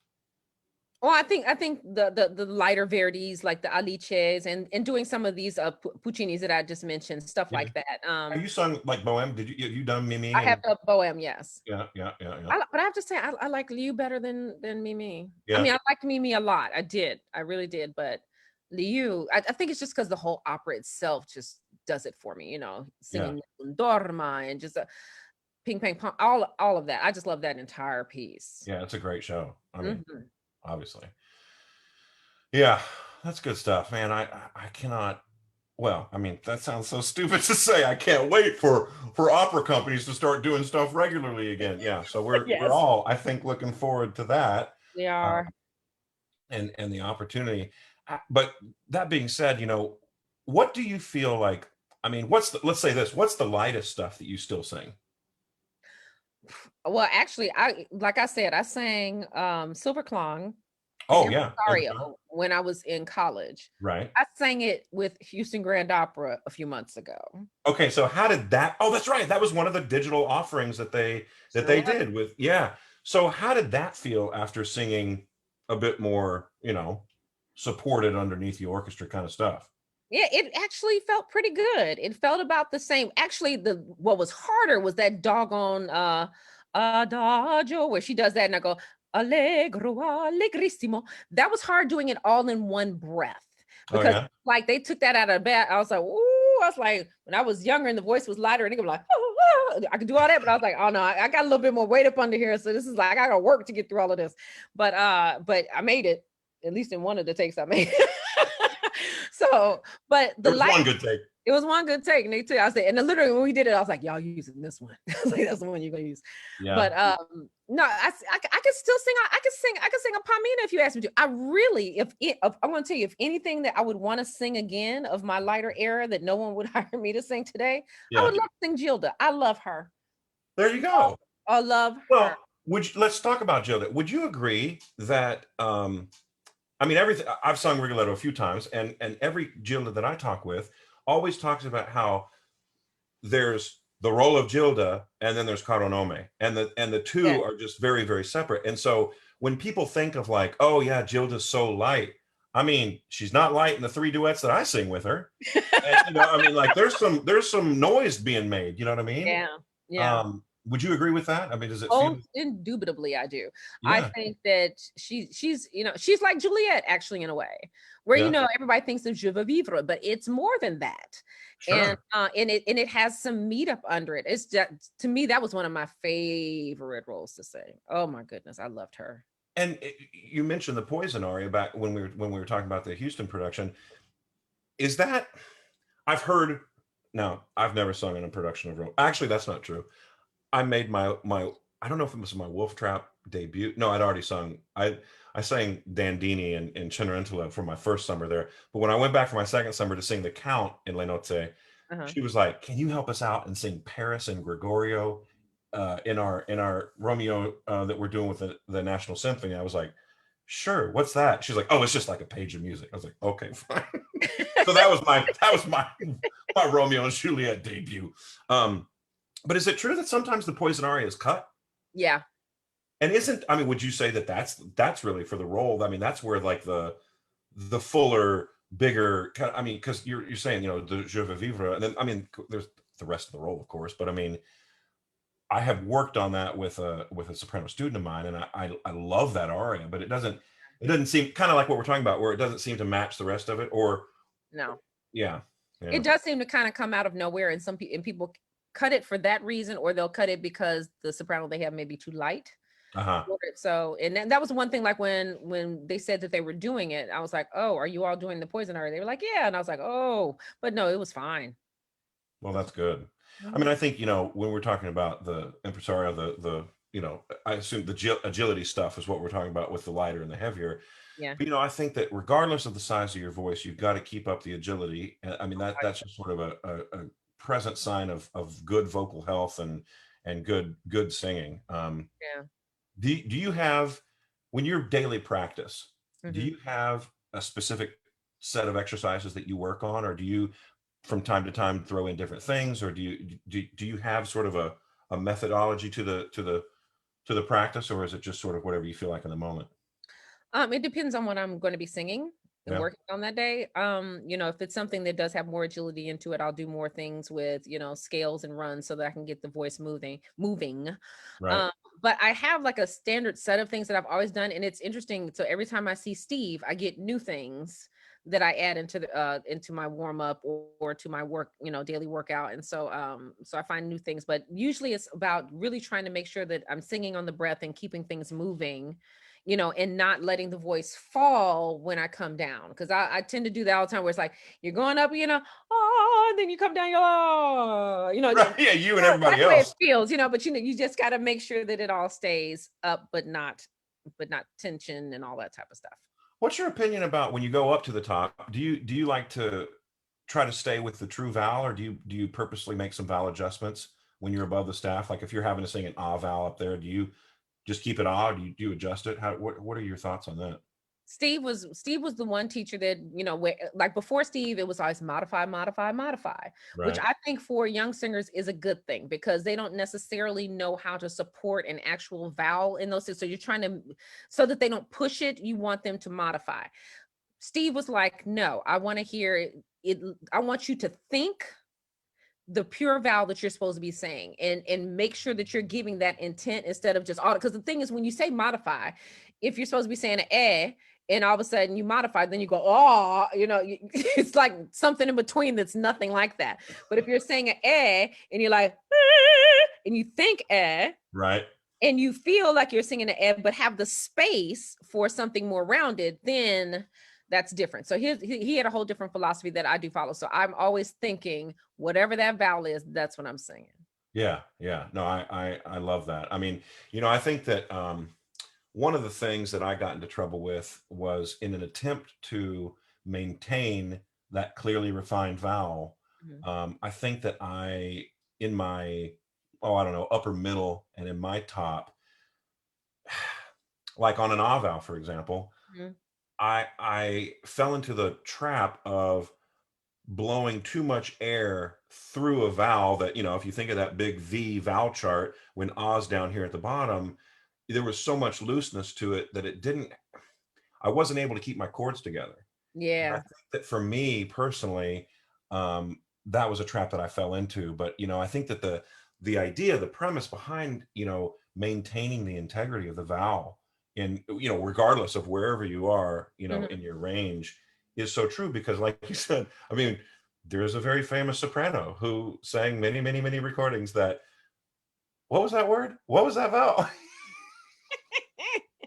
Well, I think the lighter Verdis like the Alices and doing some of these Puccinis that I just mentioned, stuff Yeah. like that. Have you sung like Bohème? Have you done Mimi I have and the Bohème, yes. yeah, yeah, yeah, yeah. But I have to say I like Liu better than Mimi. I Yeah, mean, I liked Mimi a lot. I did. I really did. But Liu, I think it's just because the whole opera itself just does it for me. yeah, Singing Dorma and just ping pong pong, all of that. I just love that entire piece. yeah. It's a great show. I mean, Mhm. obviously. Yeah, that's good stuff, man. I cannot. Well, I mean, that sounds so stupid to say. I can't wait for opera companies to start doing stuff regularly again. Yeah, so we're Yes, all, I think, looking forward to that, they uh, are. and the opportunity. But that being said, what do you feel like? I mean, let's say this. What's the lightest stuff that you still sing? Well, actually, like I said, I sang Silver Clong and Oh yeah, Impresario when I was in college. right. I sang it with Houston Grand Opera a few months ago. Okay, so how did that? Oh, that's right. That was one of the digital offerings Sure that they was. did with yeah. So how did that feel after singing a bit more, supported underneath the orchestra kind of stuff? Yeah, it actually felt pretty good. It felt about the same. Actually, the what was harder was that doggone Adagio where she does that and I go, Allegro, allegrissimo. That was hard doing it all in one breath Oh because yeah. like they took that out of the bat. I was like, ooh, I was like, when I was younger and the voice was lighter, and they were like, oh, oh, I could do all that, but I was like, oh no, I got a little bit more weight up under here. So this is like I gotta work to get through all of this. But I made it, at least in one of the takes I made. So, but the There was light one good take. it was one good take, and they took. I said, and then literally when we did it, I was like, "Y'all using this one?" I was like, "That's the one you're gonna use." Yeah. But no, I could still sing. I could sing a Pamina if you asked me to. I really, if I'm gonna tell you, if anything that I would want to sing again of my lighter era that no one would hire me to sing today, I Yeah. would love to sing Gilda. I love her. There you go. I love her. Well, let's talk about Jill. Would you agree that I mean everything I've sung Rigoletto a few times, and every Gilda that I talk with always talks about how there's the role of Gilda and then there's Caro Nome, and the Yeah. two are just very, very separate. And so when people think of like, oh yeah, Gilda's so light, I mean, she's not light in the three duets that I sing with her. And I mean, like there's some noise being made, you know what I mean? Yeah. Yeah. Would you agree with that? I mean, does it feel? Oh, indubitably, I do. I Yeah, think that she's she's like Juliet actually in a way, where yeah, everybody thinks of Je veux vivre, but it's more than that, sure. and it has some meat up under it. It's just to me that was one of my favorite roles to sing. Oh my goodness, I loved her. And you mentioned the Poison aria back when we were talking about the Houston production. Is that I've heard? No, I've never sung in a production of Rome. Actually, that's not true. I made my I don't know if it was my Wolf Trap debut. No, I'd already sung. I sang Dandini and Cenerentola for my first summer there. But when I went back for my second summer to sing the Count in Le Nozze, Uh-huh. she was like, "Can you help us out and sing Paris and Gregorio in our Romeo that we're doing with the National Symphony?" I was like, "Sure. What's that?" She's like, "Oh, it's just like a page of music." I was like, "Okay, fine." So that was my Romeo and Juliet debut. But is it true that sometimes the Poison aria is cut? Yeah. And isn't I mean, would you say that that's really for the role? I mean, that's where like the fuller, bigger kind of, I mean, because you're saying the Je veux vivre, and then I mean, there's the rest of the role, of course, but I mean, I have worked on that with a soprano student of mine, and I love that aria, but it doesn't seem kind of like what we're talking about, where it doesn't seem to match the rest of it, or No. yeah, yeah, It does seem to kind of come out of nowhere, and people cut it for that reason, or they'll cut it because the soprano they have may be too light. uh-huh. So, and then that was one thing, like when they said that they were doing it, I was like, oh, are you all doing the Poison aria? They were like, yeah, and I was like, oh, but no, it was fine. Well, that's good. I mean, Mhm. I think, when we're talking about the impresario, I assume the agility stuff is what we're talking about with the lighter and the heavier. Yeah. But, I think that regardless of the size of your voice, you've got to keep up the agility. And I mean, that's just sort of a present sign of good vocal health and good singing. Yeah. Do you have, when you're daily practice, do Mhm. you have a specific set of exercises that you work on, or do you from time to time throw in different things, or do you have sort of a methodology to the practice, or is it just sort of whatever you feel like in the moment? It depends on what I'm going to be singing and Yeah, working on that day. If it's something that does have more agility into it, I'll do more things with, scales and runs so that I can get the voice moving. right. Um, but I have like a standard set of things that I've always done, and it's interesting. So every time I see Steve, I get new things that I add into my warm up or to my work, daily workout. And so I find new things, but usually it's about really trying to make sure that I'm singing on the breath and keeping things moving, and not letting the voice fall when I come down. Because I tend to do that all the time where it's like you're going up, oh, and then you come down, oh, Right. Yeah, you and that's everybody the way it else. feels, but you just got to make sure that it all stays up, but not tension and all that type of stuff. What's your opinion about when you go up to the top? Do you like to try to stay with the true vowel, or do you purposely make some vowel adjustments when you're above the staff? Like if you're having to sing an ah vowel up there, do you just keep it ah? Do you adjust it? What are your thoughts on that? Steve was the one teacher that, where, like before Steve, it was always modify, modify, modify, which Right. I think for young singers is a good thing because they don't necessarily know how to support an actual vowel in those things. So you're trying to, so that they don't push it, you want them to modify. Steve was like, no, I want to hear it. I want you to think the pure vowel that you're supposed to be saying, and make sure that you're giving that intent instead of just auto. Because the thing is, when you say modify, if you're supposed to be saying an and all of a sudden you modify, then you go, oh, it's like something in between that's nothing like that. But if you're saying an and you're like, and you think Right. and you feel like you're singing an but have the space for something more rounded, then that's different. So he had a whole different philosophy that I do follow. So I'm always thinking whatever that vowel is, that's what I'm singing. Yeah. Yeah. No, I love that. I mean, I think that one of the things that I got into trouble with was in an attempt to maintain that clearly refined vowel. Mhm. I think that in my, I don't know, upper middle and in my top, like on an ah vowel, for example, Mhm. I fell into the trap of blowing too much air through a vowel that, if you think of that big V vowel chart, when ah's down here at the bottom, there was so much looseness to it that I wasn't able to keep my chords together. And I Yeah. think that for me personally, that was a trap that I fell into. But, I think that the idea, the premise behind, maintaining the integrity of the vowel in, regardless of wherever you are, Mhm. in your range is so true because like you said, I mean, there's a very famous soprano who sang many, many, many recordings that, what was that word? What was that vowel?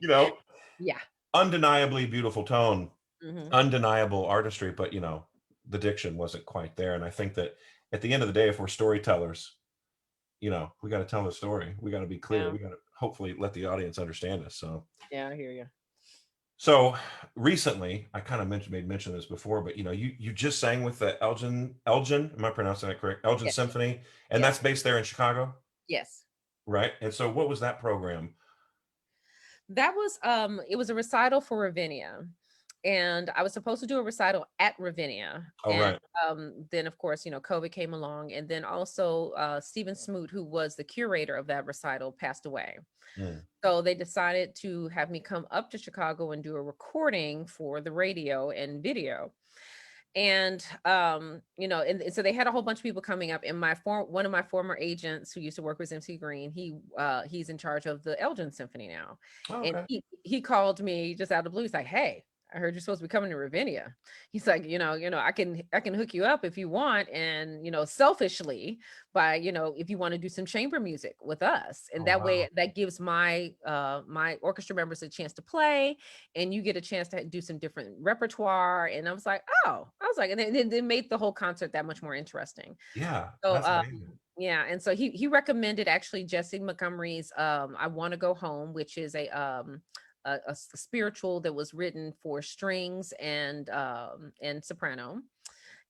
you know, Yeah. undeniably beautiful tone, Mhm. undeniable artistry, but the diction wasn't quite there. And I think that at the end of the day, if we're storytellers, we got to tell the story. We got to be clear. Yeah. We got to hopefully let the audience understand us. Yeah, I hear you. So recently, I kind of made mention of this before, but you just sang with the Elgin, am I pronouncing that correct? Elgin Yes. Symphony, and Yes. that's based there in Chicago, Yes. right? And so, what was that program? That was it was a recital for Ravinia. And I was supposed to do a recital at Ravinia. Oh, And right. then of course, COVID came along. And then also Stephen Smoot, who was the curator of that recital, passed away. Mm, So they decided to have me come up to Chicago and do a recording for the radio and video. And and so they had a whole bunch of people coming up. And one of my former agents who used to work with MC Green, he's in charge of the Elgin Symphony now. oh, And okay. he called me just out of the blue. He's like, "Hey, I heard you're supposed to be coming to Ravinia." He's like, I can hook you up if you want, and selfishly, by if you want to do some chamber music with us. And Oh, that wow. way that gives my orchestra members a chance to play, and you get a chance to do some different repertoire. And I was like, and then it made the whole concert that much more interesting. Yeah, So that's amazing. yeah, and so he recommended actually Jesse Montgomery's I Want to Go Home, which is a spiritual that was written for strings and soprano,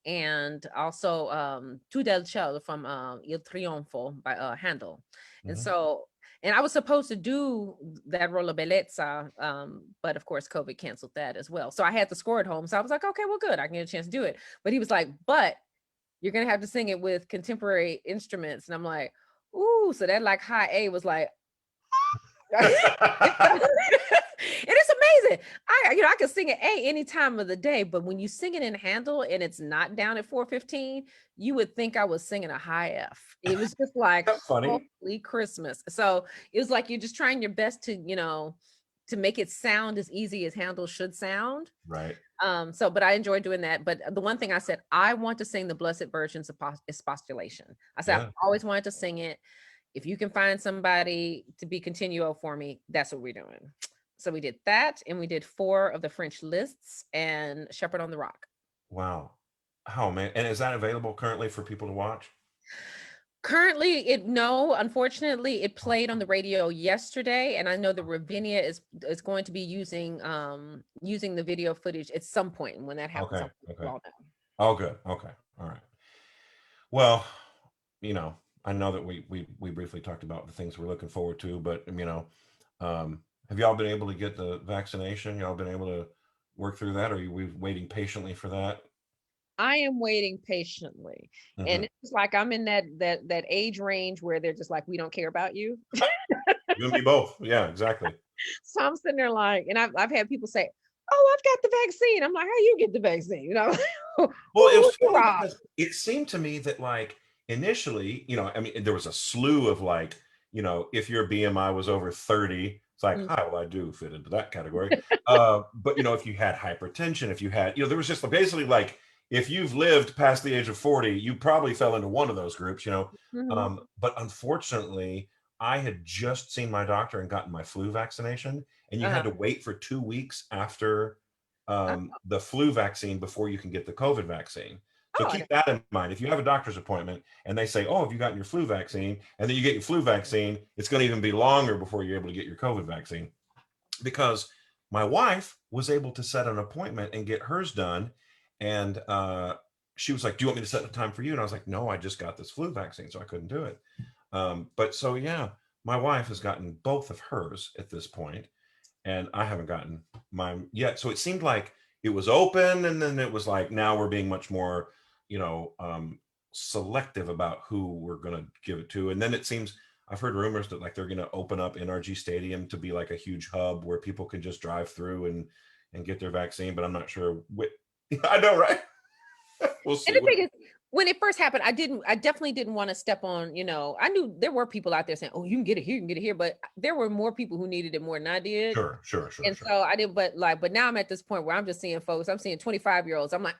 and also Tu del Cielo from Il Trionfo by Handel. And Mhm. so, and I was supposed to do that Rolla Bellezza, but of course COVID canceled that as well. So I had the score at home. So I was like, okay, well, good, I can get a chance to do it. But he was like, but you're gonna have to sing it with contemporary instruments. And I'm like, ooh, so that like high A was like it's and it's amazing. I can sing an A any time of the day, but when you sing it in Handle and it's not down at 4:15, you would think I was singing a high F. It was just like, That's funny. holy Christmas. So it was like you're just trying your best to, to make it sound as easy as Handle should sound. Right. But I enjoyed doing that. But the one thing I said, I want to sing the Blessed Virgin's expostulation. I said, I've Yeah. always wanted to sing it. If you can find somebody to be continuo for me, that's what we're doing. So we did that, and we did 4 of the French lists and Shepherd on the Rock. Wow. Oh man. And is that available currently for people to watch? Currently, unfortunately, it played on the radio yesterday, and I know that Ravinia is going to be using the video footage at some point. And when that happens, Okay. I'll let you Okay. all know. Oh, good. Okay. All right. Well, I know that we briefly talked about the things we're looking forward to, but have y'all been able to get the vaccination? Y'all been able to work through that, or are you we waiting patiently for that? I am waiting patiently. Hmm. And it's like I'm in that age range where they're just like, we don't care about you. You and me both. Yeah, exactly. So I'm sitting there like, and I've had people say, "Oh, I've got the vaccine." I'm like, "How you get the vaccine?" Well, it Who was you funny rob? because it seemed to me that like initially, I mean, there was a slew of like, if your BMI was over 30, it's like, Mm. hi, well, I do fit into that category. But if you had hypertension, if you had, there was just basically like, if you've lived past the age of 40, you probably fell into one of those groups. Mhm. But unfortunately, I had just seen my doctor and gotten my flu vaccination, and you had Uh-huh. to wait for 2 weeks after Uh, the flu vaccine before you can get the COVID vaccine. So oh, I keep that in mind. If you have a doctor's appointment and they say, "Oh, have you gotten your flu vaccine?" and then you get your flu vaccine, it's going to even be longer before you're able to get your COVID vaccine. Because my wife was able to set an appointment and get hers done, and she was like, "Do you want me to set a time for you?" And I was like, "No, I just got this flu vaccine, so I couldn't do it." But so yeah, my wife has gotten both of hers at this point, and I haven't gotten mine yet. So it seemed like it was open, and then it was like now we're being much more, you know, um, selective about who we're going to give it to. And then it seems I've heard rumors that like they're going to open up NRG Stadium to be like a huge hub where people can just drive through and get their vaccine. But I'm not sure. I know, right? We'll And see. the thing is, when it first happened, I definitely didn't want to step on, I knew there were people out there saying, "Oh, you can get it here, you can get it here," but there were more people who needed it more than I did. Sure, sure, sure, And sure. so I didn't, but now I'm at this point where I'm just seeing folks, I'm seeing 25-year-olds. I'm like,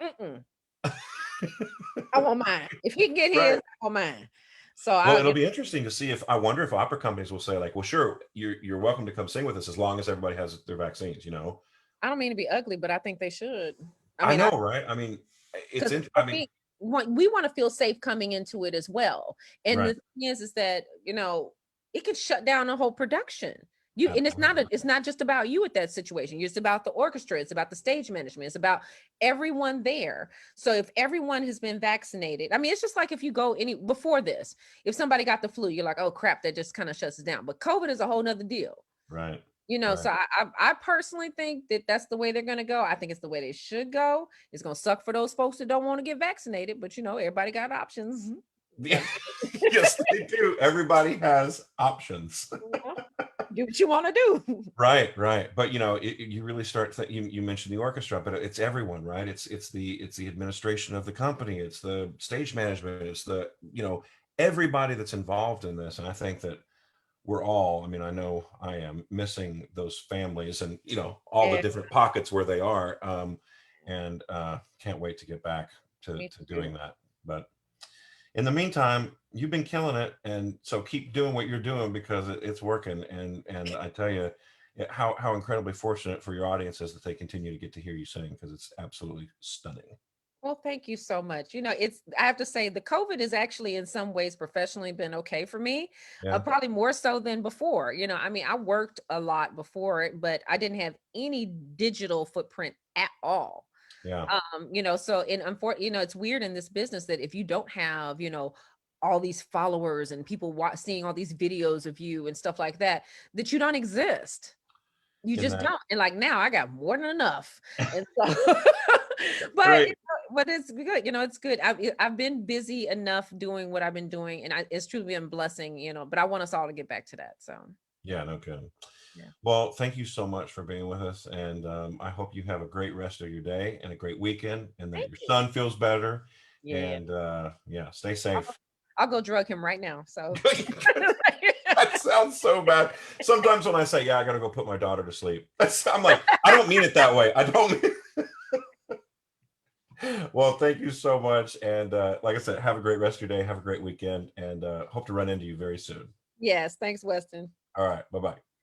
I want mine. If he can get his, Right. I want mine. So Well, I, it'll be interesting to see if I wonder if opera companies will say like, well, sure, you're welcome to come sing with us as long as everybody has their vaccines. I don't mean to be ugly, but I think they should. I I mean, know, right? I mean, it's because in, for I mean, me, we want to feel safe coming into it as well. And the right. thing is that it could shut down a whole production. And Absolutely. it's not just about you at that situation. It's about the orchestra. It's about the stage management. It's about everyone there. So if everyone has been vaccinated, I mean, it's just like if you go any before this, if somebody got the flu, you're like, oh crap, that just kind of shuts it down. But COVID is a whole nother deal. Right. So Right. I personally think that that's the way they're going to go. I think it's the way they should go. It's going to suck for those folks that don't want to get vaccinated, but everybody got options. Yeah. Gotta Yes, they do. Everybody has options. uh, do what you want to do. Right, right. But you really start you mentioned the orchestra, but it's everyone, right? It's the administration of the company, it's the stage management, it's the everybody that's involved in this. And I think that we're all, I mean, I know I am missing those families and all the Yeah, different pockets where they are. And can't wait to get back to me doing too. that. But in the meantime, you've been killing it, and so keep doing what you're doing because it's working. And I tell you, how incredibly fortunate for your audience is that they continue to get to hear you sing because it's absolutely stunning. Well, thank you so much. I have to say the COVID has actually in some ways professionally been okay for me. Yeah, Probably more so than before. I mean, I worked a lot before it, but I didn't have any digital footprint at all. yeah, So it's weird in this business that if you don't have, all these followers and people seeing all these videos of you and stuff like that, that you don't exist. You in just that don't. And like now I got more than enough. And so but great. but it's good. It's good. I've been busy enough doing what I've been doing, and it's truly been a blessing, but I want us all to get back to that. So Yeah, no kidding. yeah. Well, thank you so much for being with us, and I hope you have a great rest of your day and a great weekend, and that Thank your you. son feels better. Yeah. And yeah, stay I'll go, safe. I'll go drug him right now. So That sounds so bad. Sometimes when I say, yeah, I got to go put my daughter to sleep, I'm like, I don't mean it that way. I don't mean. Well, thank you so much. And like I said, have a great rest of your day. Have a great weekend, and hope to run into you very soon. yes, thanks, Weston. All right. Bye bye.